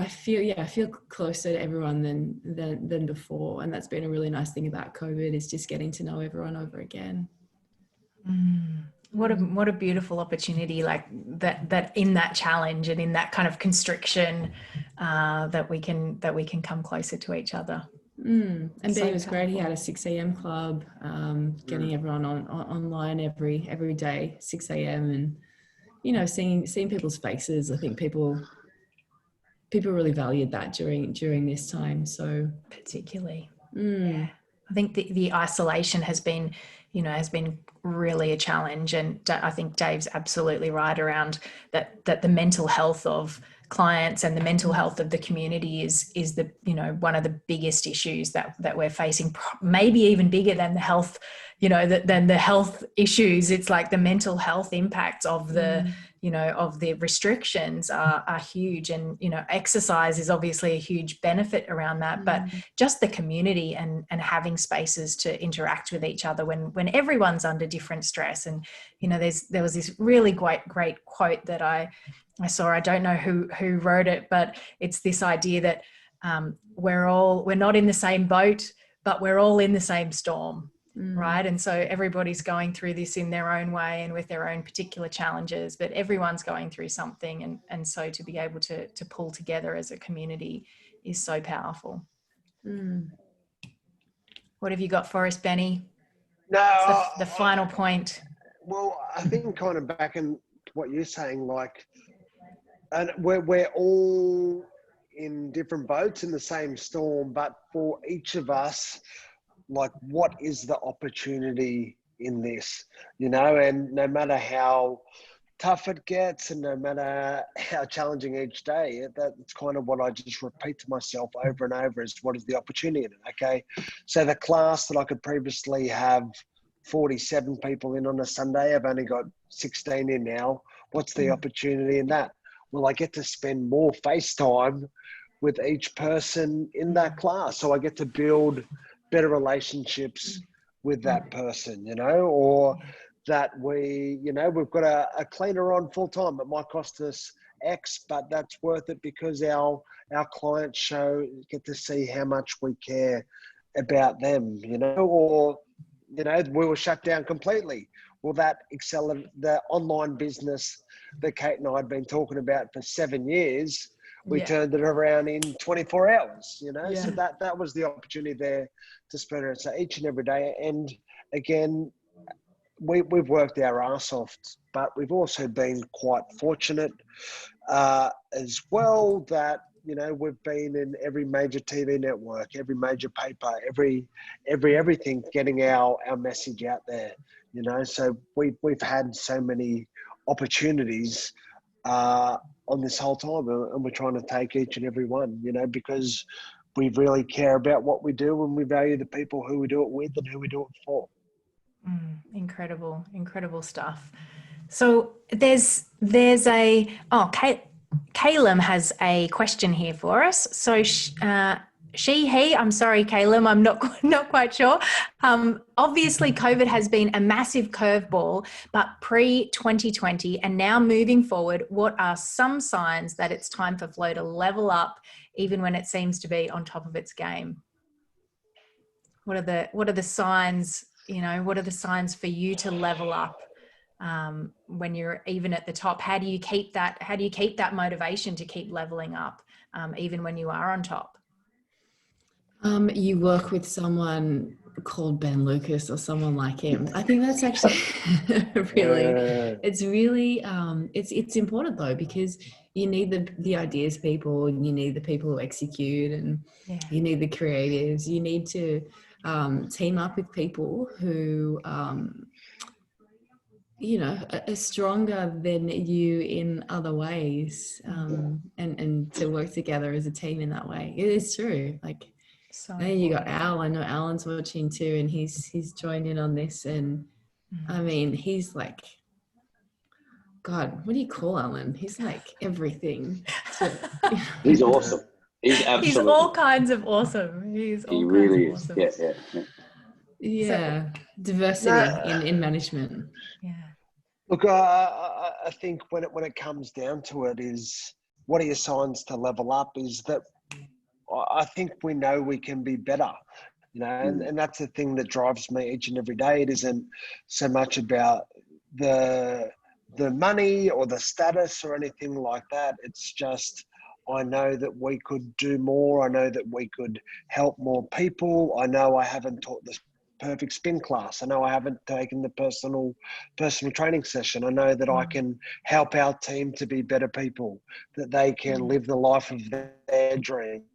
feel closer to everyone than before. And that's been a really nice thing about COVID, is just getting to know everyone over again. What a beautiful opportunity, like that in that challenge and in that kind of constriction, that we can come closer to each other. And Benny was great. He had a 6 a.m. club, getting everyone online every day, 6 a.m. and seeing people's faces. I think people really valued that during this time. So particularly, I think the isolation has been really a challenge, and I think Dave's absolutely right around that the mental health of clients and the mental health of the community is the one of the biggest issues that we're facing, maybe even bigger than the health, than the health issues. It's like the mental health impacts of the of the restrictions are huge, and exercise is obviously a huge benefit around that, but just the community and having spaces to interact with each other when everyone's under different stress. And there was this really great quote that I saw. I don't know who wrote it, but it's this idea that we're not in the same boat, but we're all in the same storm. Right. And so everybody's going through this in their own way and with their own particular challenges, but everyone's going through something. And so to be able to pull together as a community is so powerful. What have you got for us, Benny? No, the final point. Well, I think kind of back in what you're saying, like, and we're all in different boats in the same storm, but for each of us, like, what is the opportunity in this, and no matter how tough it gets and no matter how challenging each day, that's kind of what I just repeat to myself over and over, is what is the opportunity in it? Okay. So the class that I could previously have 47 people in on a Sunday, I've only got 16 in now. What's the opportunity in that? Well, I get to spend more face time with each person in that class. So I get to build better relationships with that person, or that we've got a cleaner on full time. It might cost us X, but that's worth it because our clients get to see how much we care about them, or, we were shut down completely. Well, that accelerated the online business that Kate and I had been talking about for 7 years. We turned it around in 24 hours, so that was the opportunity there to spread it. So each and every day. And again, we've worked our ass off, but we've also been quite fortunate as well that, we've been in every major TV network, every major paper, everything, getting our message out there, so we've had so many opportunities on this whole time, and we're trying to take each and every one, because we really care about what we do and we value the people who we do it with and who we do it for. Incredible stuff. So there's Caleb has a question here for us. So I'm sorry, Caleb, I'm not quite sure. Obviously COVID has been a massive curveball, but pre-2020 and now moving forward, what are some signs that it's time for Flow to level up even when it seems to be on top of its game? What are the signs, what are the signs for you to level up when you're even at the top? How do you keep that motivation to keep leveling up even when you are on top? You work with someone called Ben Lucas or someone like him. I think that's actually it's important though, because you need the ideas people, and you need the people who execute, and you need the creatives. You need to team up with people who are stronger than you in other ways, and to work together as a team in that way. It is true. And then you got Al. I know Alan's watching too, and he's joined in on this. And I mean, he's like, God, what do you call Alan? He's like everything. He's awesome. He's absolutely. He's all kinds of awesome. He really is. Awesome. Yeah. Diversity in management. Yeah. Look, I think when it comes down to it, is what are your signs to level up? Is that I think we know we can be better, and that's the thing that drives me each and every day. It isn't so much about the money or the status or anything like that. It's just, I know that we could do more. I know that we could help more people. I know I haven't taught this perfect spin class. I know I haven't taken the personal training session. I know that I can help our team to be better people, that they can live the life of their dreams,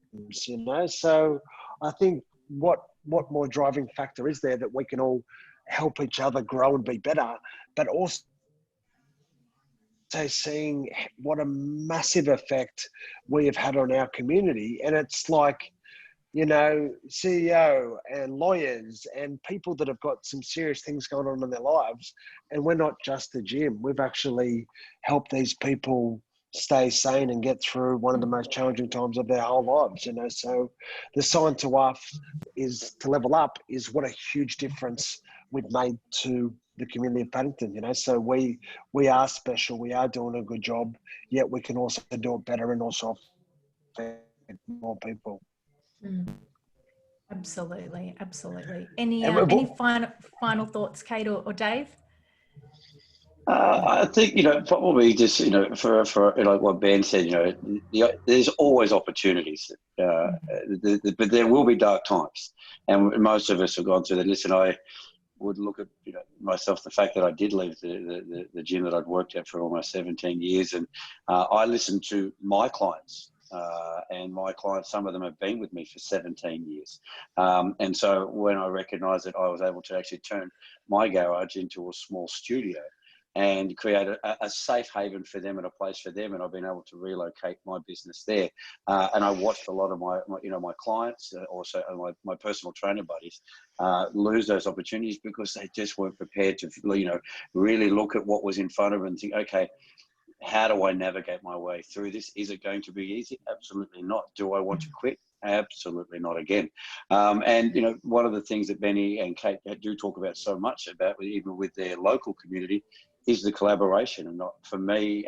So I think what more driving factor is there that we can all help each other grow and be better, but also seeing what a massive effect we have had on our community. And it's like, CEO and lawyers and people that have got some serious things going on in their lives. And we're not just the gym. We've actually helped these people stay sane and get through one of the most challenging times of their whole lives, So the sign to us is to level up is what a huge difference we've made to the community of Paddington, So we are special. We are doing a good job, yet we can also do it better and also affect more people. Absolutely. Any final thoughts, Kate or Dave? I think probably just for what Ben said, there's always opportunities, but there will be dark times, and most of us have gone through that. Listen, I would look at myself, the fact that I did leave the gym that I'd worked at for almost 17 years, and I listened to my clients. And my clients, some of them have been with me for 17 years. And so when I recognised that I was able to actually turn my garage into a small studio and create a safe haven for them and a place for them, and I've been able to relocate my business there. And I watched a lot of my clients, also my personal trainer buddies, lose those opportunities because they just weren't prepared to, really look at what was in front of them and think, okay, how do I navigate my way through this? Is it going to be easy? Absolutely not. Do I want to quit? Absolutely not again. And, you know, one of the things that Benny and Kate do talk about so much about, even with their local community, is the collaboration. And not for me,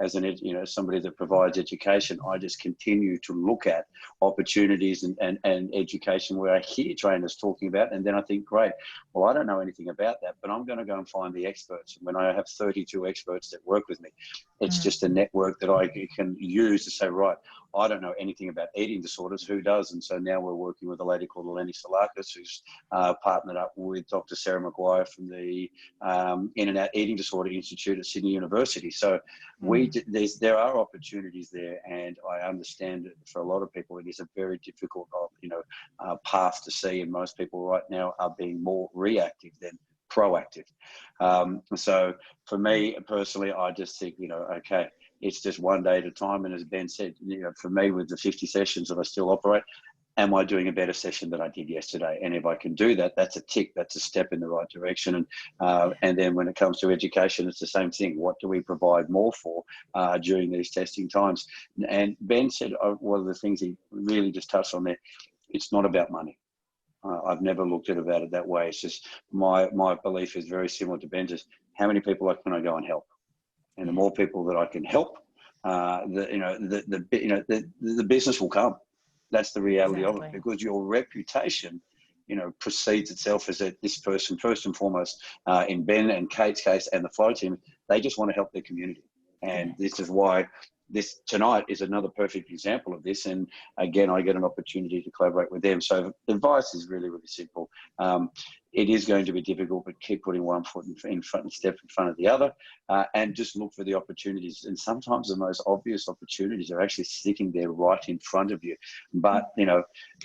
as somebody that provides education, I just continue to look at opportunities and education where I hear trainers talking about, and then I think, great, well, I don't know anything about that, but I'm going to go and find the experts. And when I have 32 experts that work with me, it's just a network that I can use to say, right, I don't know anything about eating disorders, who does? And so now we're working with a lady called Eleni Salakis, who's partnered up with Dr. Sarah Maguire from the In and Out Eating Disorder Institute at Sydney University. So there are opportunities there, and I understand that for a lot of people it is a very difficult path to see, and most people right now are being more reactive than proactive. So for me personally, I just think, okay, it's just one day at a time. And as Ben said, for me, with the 50 sessions that I still operate, am I doing a better session than I did yesterday? And if I can do that, that's a tick, that's a step in the right direction. And then when it comes to education, it's the same thing. What do we provide more for during these testing times? And Ben said one of the things he really just touched on there, it's not about money. I've never looked at it that way. It's just my belief is very similar to Ben's, is how many people can I go and help? And the more people that I can help, the business will come. That's the reality of it, because your reputation, precedes itself as this person, first and foremost, in Ben and Kate's case and the Flow team, they just want to help their community. And this is why this tonight is another perfect example of this. And again, I get an opportunity to collaborate with them. So the advice is really, really simple. It is going to be difficult, but keep putting one foot in front and step in front of the other, and just look for the opportunities. And sometimes the most obvious opportunities are actually sitting there right in front of you. But,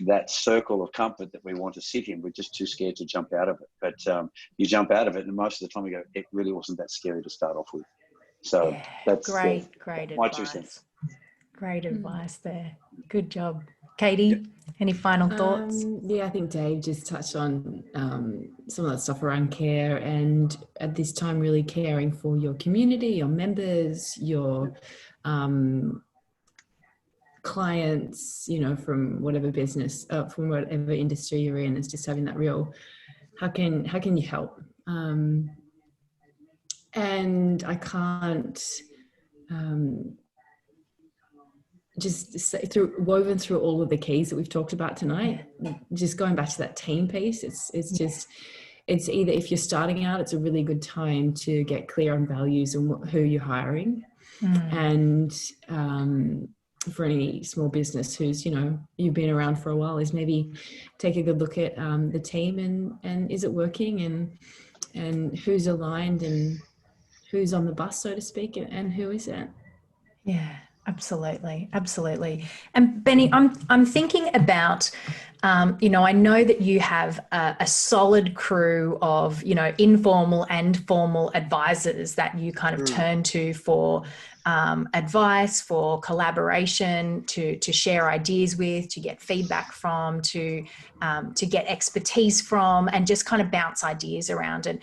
that circle of comfort that we want to sit in, we're just too scared to jump out of it. But you jump out of it, and most of the time we go, it really wasn't that scary to start off with. So that's great my advice. 2 cents. Great advice there. Good job. Katie, any final thoughts? Yeah, I think Dave just touched on some of that stuff around care, and at this time really caring for your community, your members, your clients, from whatever business, from whatever industry you're in. It's just having that real, how can you help? And I can't just say, woven through all of the keys that we've talked about tonight, just going back to that team piece, it's either, if you're starting out, it's a really good time to get clear on values and who you're hiring. And for any small business who's, you've been around for a while, is maybe take a good look at the team and is it working, and who's aligned and who's on the bus, so to speak, and who isn't. Yeah, absolutely. And Benny, I'm thinking about, I know that you have a solid crew of, informal and formal advisors that you kind of turn to for advice, for collaboration, to share ideas with, to get feedback from, to get expertise from, and just kind of bounce ideas around. And,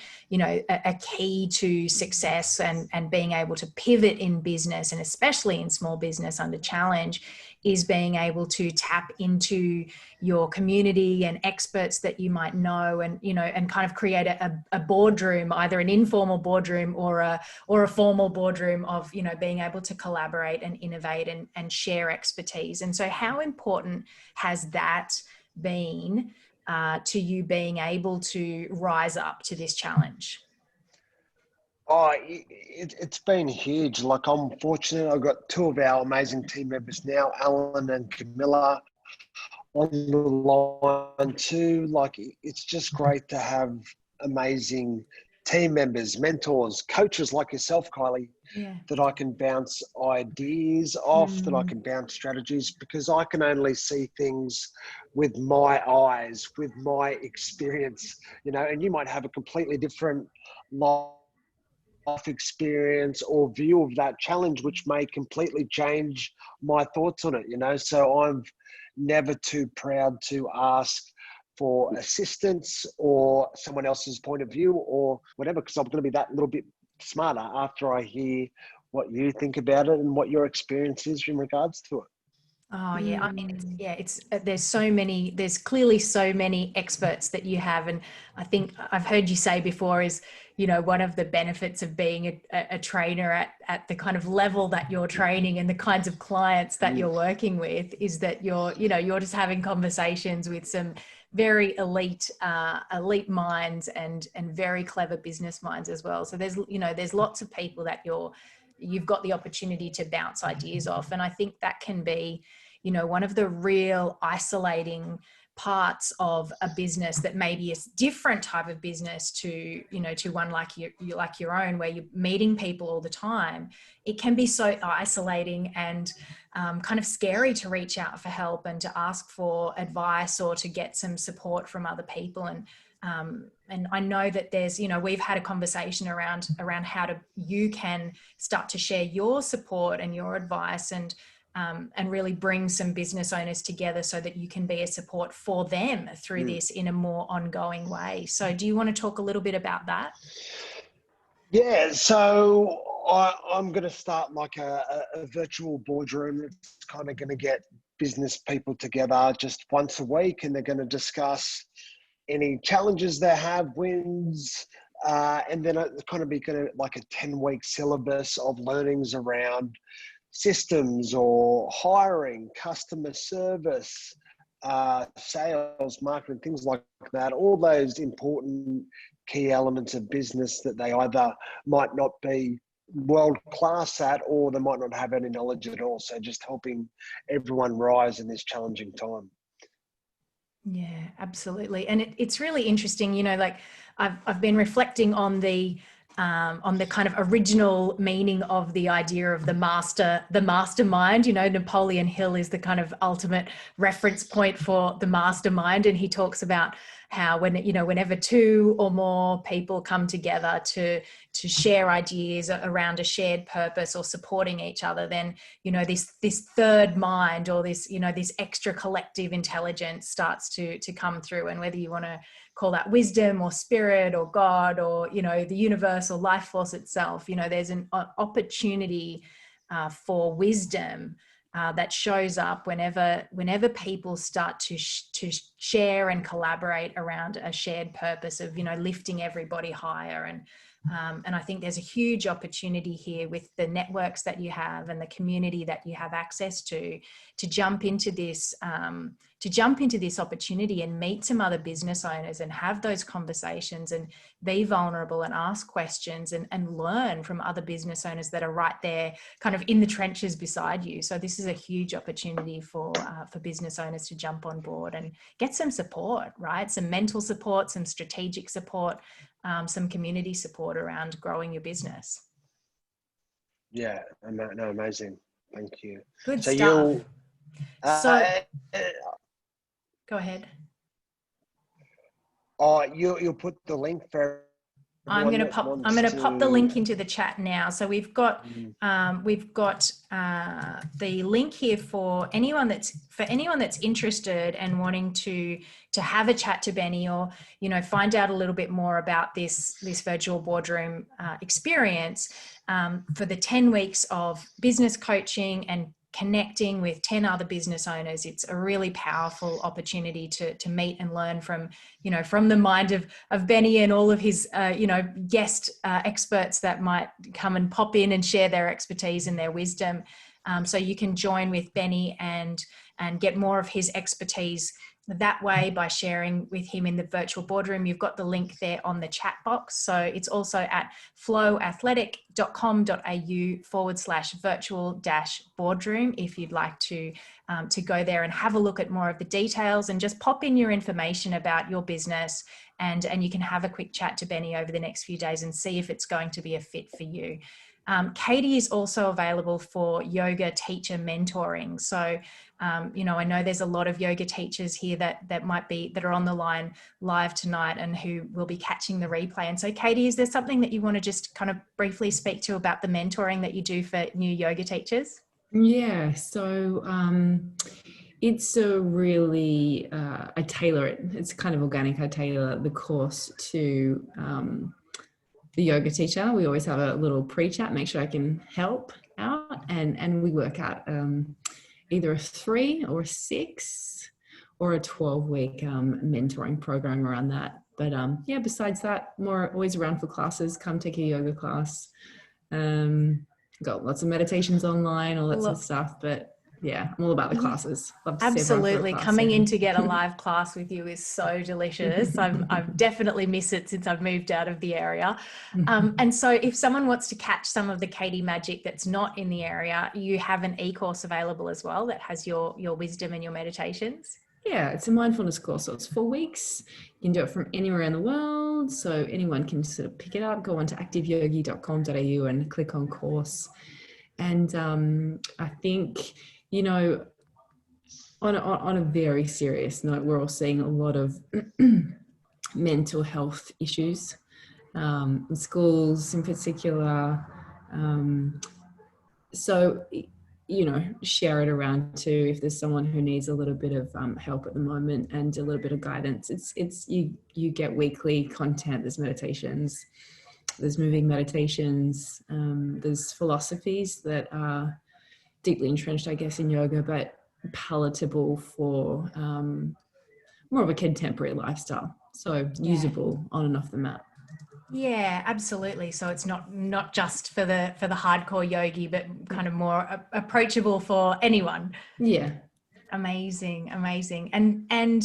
a key to success and being able to pivot in business, and especially in small business under challenge, is being able to tap into your community and experts that you might know, and and kind of create a boardroom, either an informal boardroom or a formal boardroom of being able to collaborate and innovate and share expertise. And so how important has that been to you being able to rise up to this challenge? Oh, it's been huge. Like, I'm fortunate. I've got 2 of our amazing team members now, Alan and Camilla, on the line too. Like, it's just great to have amazing team members, mentors, coaches like yourself, Kylie, that I can bounce ideas off, that I can bounce strategies, because I can only see things with my eyes, with my experience, and you might have a completely different life experience or view of that challenge, which may completely change my thoughts on it, so I'm never too proud to ask for assistance or someone else's point of view or whatever, because I'm going to be that little bit smarter after I hear what you think about it and what your experience is in regards to it. Oh yeah, I mean, it's there's clearly so many experts that you have, and I think I've heard you say before is, one of the benefits of being a trainer at the kind of level that you're training and the kinds of clients that you're working with is that you're just having conversations with some very elite minds and very clever business minds as well. So there's lots of people that you've got the opportunity to bounce ideas off, and I think that can be one of the real isolating parts of a business that maybe is different type of business to one like your own, where you're meeting people all the time. It can be so isolating and kind of scary to reach out for help and to ask for advice or to get some support from other people. And I know that there's, we've had a conversation around how you can start to share your support and your advice and really bring some business owners together so that you can be a support for them through this in a more ongoing way. So do you want to talk a little bit about that? Yeah, so I'm going to start like a virtual boardroom that's kind of going to get business people together just once a week, and they're going to discuss any challenges they have, wins, and then it's kind of be like a 10-week syllabus of learnings around systems or hiring, customer service, sales, marketing, things like that. All those important key elements of business that they either might not be world class at, or they might not have any knowledge at all. So just helping everyone rise in this challenging time. Yeah, absolutely. And it's really interesting, like I've been reflecting on the kind of original meaning of the idea of the mastermind. Napoleon Hill is the kind of ultimate reference point for the mastermind, and he talks about how whenever two or more people come together to share ideas around a shared purpose or supporting each other, then this third mind or this extra collective intelligence starts to come through. And whether you want to call that wisdom or spirit or God or the universe or life force itself, there's an opportunity for wisdom that shows up whenever people start to share and collaborate around a shared purpose of lifting everybody higher. And I think there's a huge opportunity here with the networks that you have and the community that you have access to jump into this opportunity and meet some other business owners and have those conversations and be vulnerable and ask questions and learn from other business owners that are right there kind of in the trenches beside you. So this is a huge opportunity for business owners to jump on board and get some support, right? Some mental support, some strategic support, some community support around growing your business. Yeah, no, amazing. Thank you. Good stuff. So go ahead. You'll put the link for. I'm going to pop the link into the chat now. So we've got the link here for anyone that's interested and wanting to have a chat to Benny or find out a little bit more about this virtual boardroom experience for the 10 weeks of business coaching and connecting with 10 other business owners. It's a really powerful opportunity to meet and learn from the mind of Benny and all of his guest experts that might come and pop in and share their expertise and their wisdom. So you can join with Benny and get more of his expertise that way by sharing with him in the virtual boardroom. You've got the link there on the chat box. So it's also at flowathletic.com.au/virtual-boardroom if you'd like to go there and have a look at more of the details and just pop in your information about your business, and you can have a quick chat to Benny over the next few days and see if it's going to be a fit for you. Katie is also available for yoga teacher mentoring. So, I know there's a lot of yoga teachers here that are on the line live tonight and who will be catching the replay. And so, Katie, is there something that you want to just kind of briefly speak to about the mentoring that you do for new yoga teachers? Yeah, so it's a really, I tailor it. It's kind of organic. I tailor the course to the yoga teacher. We always have a little pre-chat, make sure I can help out, and we work out either a 3 or a 6 or a 12-week mentoring program around that. But yeah, besides that, more always around for classes. Come take a yoga class. Got lots of meditations online, all that sort of stuff. But yeah, I'm all about the classes. Love to see everyone for a Absolutely. class Coming soon. in to get a live class with you is so delicious. I've definitely missed it since I've moved out of the area. And so if someone wants to catch some of the Katie magic that's not in the area, you have an e-course available as well that has your wisdom and your meditations. Yeah, it's a mindfulness course. So it's 4 weeks. You can do it from anywhere in the world. So anyone can sort of pick it up, go on to activeyogi.com.au and click on course. And I think, you know, on a very serious note, we're all seeing a lot of mental health issues in schools in particular. So, you know, share it around too if there's someone who needs a little bit of help at the moment and a little bit of guidance. It's you get weekly content. There's meditations, there's moving meditations, there's philosophies that are deeply entrenched, I guess, in yoga, but palatable for more of a contemporary lifestyle. So usable on and off the mat. Yeah, absolutely. So it's not just for the hardcore yogi, but kind of more approachable for anyone. Yeah. Amazing. And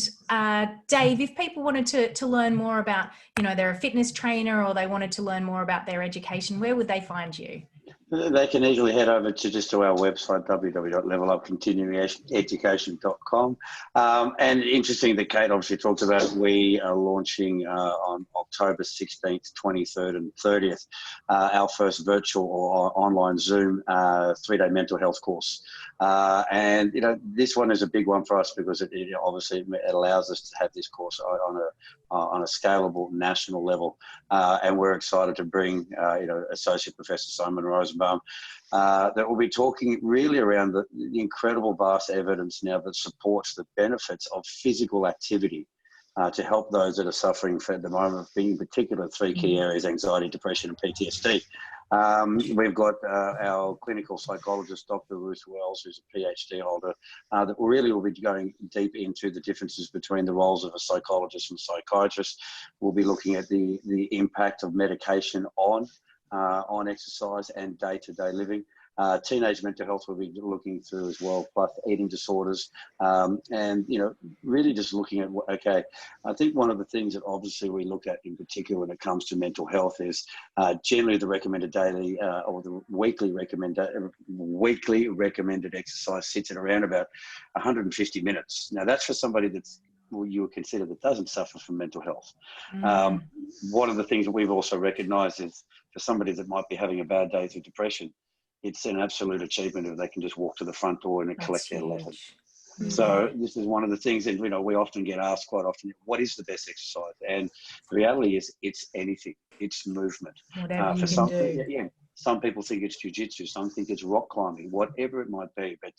Dave, if people wanted to learn more about, you know, they're a fitness trainer or they wanted to learn more about their education, where would they find you? They can easily head over to our website, www.levelupcontinuingeducation.com. And interesting that Kate obviously talked about, we are launching on October 16th, 23rd and 30th, our first virtual or online Zoom 3-day mental health course. And, you know, this one is a big one for us because it obviously it allows us to have this course on a scalable national level. And we're excited to bring, Associate Professor Simon Rosenbaum, that will be talking really around the incredible vast evidence now that supports the benefits of physical activity to help those that are suffering at the moment, being in particular 3 key areas: anxiety, depression, and PTSD. We've got our clinical psychologist, Dr. Ruth Wells, who's a PhD holder, that really will be going deep into the differences between the roles of a psychologist and a psychiatrist. We'll be looking at the impact of medication on exercise and day-to-day living. Teenage mental health we'll be looking through as well, plus eating disorders, and, you know, really just looking at, okay, I think one of the things that obviously we look at in particular when it comes to mental health is generally the recommended daily or the weekly recommended exercise sits at around about 150 minutes. Now that's for somebody that's, well, you would consider that doesn't suffer from mental health. One of the things that we've also recognised is for somebody that might be having a bad day through depression, it's an absolute achievement if they can just walk to the front door and collect their letter. So this is one of the things that, you know, we often get asked quite often, what is the best exercise? And the reality is it's anything. It's movement. Whatever you can do. Yeah. Some people think it's jiu-jitsu, some think it's rock climbing, whatever it might be. But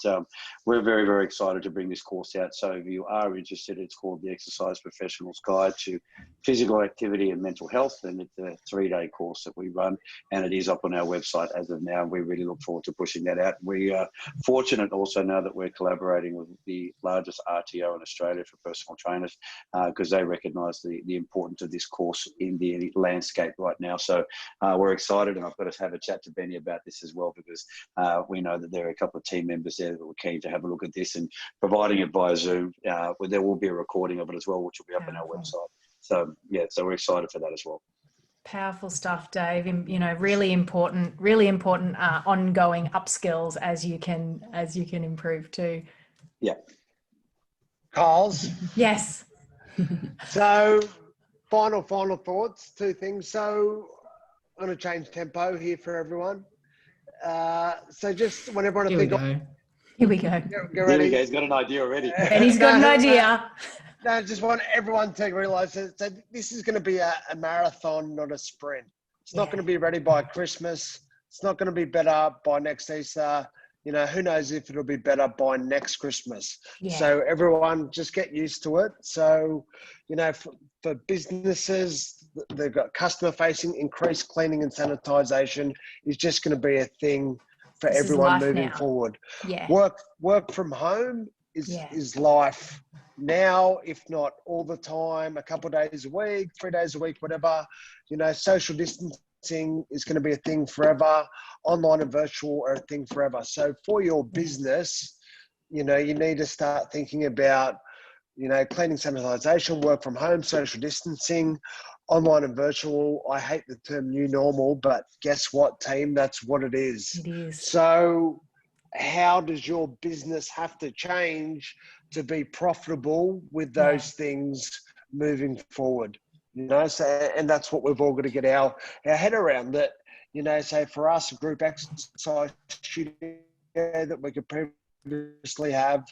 we're very, very excited to bring this course out. So if you are interested, it's called the Exercise Professional's Guide to Physical Activity and Mental Health. And it's a 3-day course that we run, and it is up on our website as of now. We really look forward to pushing that out. We are fortunate also now that we're collaborating with the largest RTO in Australia for personal trainers, because they recognise the importance of this course in the landscape right now. So we're excited, and I've got to have a chat to Benny about this as well, because we know that there are a couple of team members there that were keen to have a look at this, and providing it via Zoom, there will be a recording of it as well, which will be up on our website. So yeah, so we're excited for that as well. Powerful stuff, Dave. You know, really important ongoing upskills as you can improve too. Yeah. Carls. Yes. So final thoughts, 2 things. So I'm going to change tempo here for everyone. So just when everyone Here we go. Get ready. There he go. He's got an idea already. And he's got an idea. No, I just want everyone to realise that this is going to be a marathon, not a sprint. It's not going to be ready by Christmas. It's not going to be better by next Easter. You know, who knows if it'll be better by next Christmas. Yeah. So everyone just get used to it. So, you know, for businesses, they've got customer facing, increased cleaning and sanitization is just going to be a thing for This is everyone life moving now. forward. Yeah. Work from home Yeah. is life now, if not all the time, a couple of days a week, 3 days a week, whatever. You know, social distancing is going to be a thing forever. Online and virtual are a thing forever. So for your business, you know, you need to start thinking about, you know, cleaning, sanitization, work from home, social distancing, online and virtual. I hate the term new normal, but guess what, team? That's what it is. It is. So how does your business have to change to be profitable with those things moving forward? You know, so, and that's what we've all got to get our head around. That, you know, say for us, a group exercise studio that we could previously have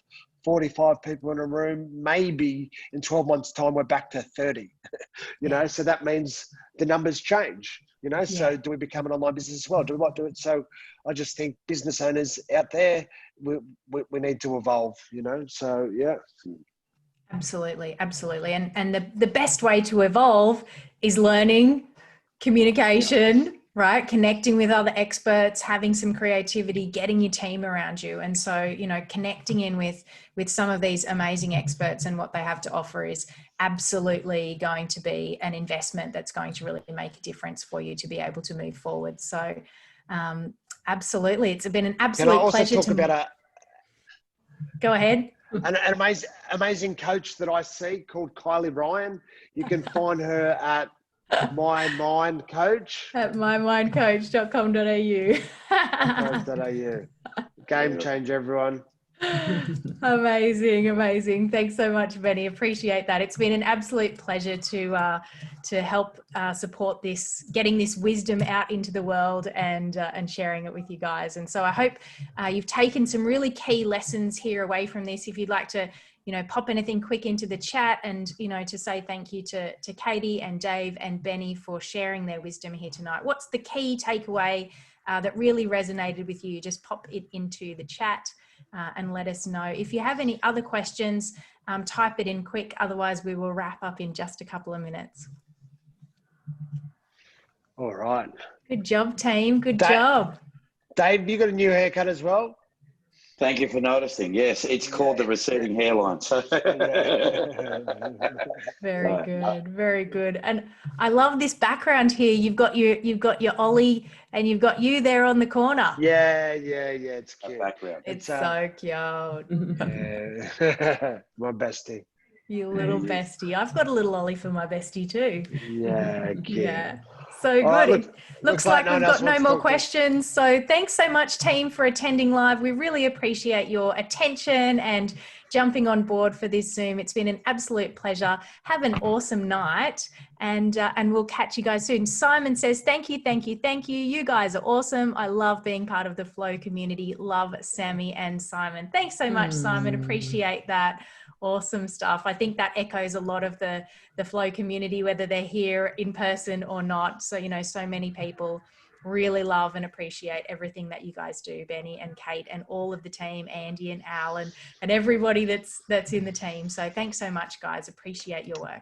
45 people in a room, maybe in 12 months' time, we're back to 30, you know, so that means the numbers change, you know, so do we become an online business as well? Do we not do it? So I just think business owners out there, we need to evolve, you know, so yeah. Absolutely. Absolutely. And the best way to evolve is learning, communication, right? Connecting with other experts, having some creativity, getting your team around you. And so, you know, connecting in with some of these amazing experts and what they have to offer is absolutely going to be an investment that's going to really make a difference for you to be able to move forward. So absolutely. It's been an absolute pleasure to go ahead. An amazing coach that I see called Kylie Ryan. You can find her at My Mind Coach. At mymindcoach.com.au. Game changer, everyone. Amazing. Thanks so much, Benny. Appreciate that. It's been an absolute pleasure to help support this, getting this wisdom out into the world and sharing it with you guys. And so I hope you've taken some really key lessons here away from this. If you'd like to, you know, pop anything quick into the chat and, you know, to say thank you to Katie and Dave and Benny for sharing their wisdom here tonight. What's the key takeaway that really resonated with you? Just pop it into the chat and let us know. If you have any other questions, type it in quick. Otherwise, we will wrap up in just a couple of minutes. All right. Good job, team. Good job. Dave, you got a new haircut as well? Thank you for noticing. Yes, it's called the receding hairline. So Very good. And I love this background here. You've got your Ollie and you've got you there on the corner. Yeah. It's cute. Background. It's so cute. Yeah. My bestie. You little bestie. I've got a little Ollie for my bestie too. Yeah. Cute. Yeah. So good. Right, Looks like we've got no more questions. So thanks so much, team, for attending live. We really appreciate your attention and jumping on board for this Zoom. It's been an absolute pleasure. Have an awesome night, and we'll catch you guys soon. Simon says, thank you. You guys are awesome. I love being part of the Flow community. Love Sammy and Simon. Thanks so much, Simon. Appreciate that. Awesome stuff. I think that echoes a lot of the Flow community, whether they're here in person or not. So, you know, so many people really love and appreciate everything that you guys do, Benny and Kate and all of the team, Andy and Al and everybody that's in the team. So thanks so much, guys. Appreciate your work.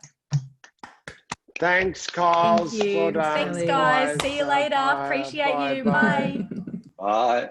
Thanks, Kyle. Thank you. Well done. Thanks, guys. See you later. Appreciate you. Bye. Bye.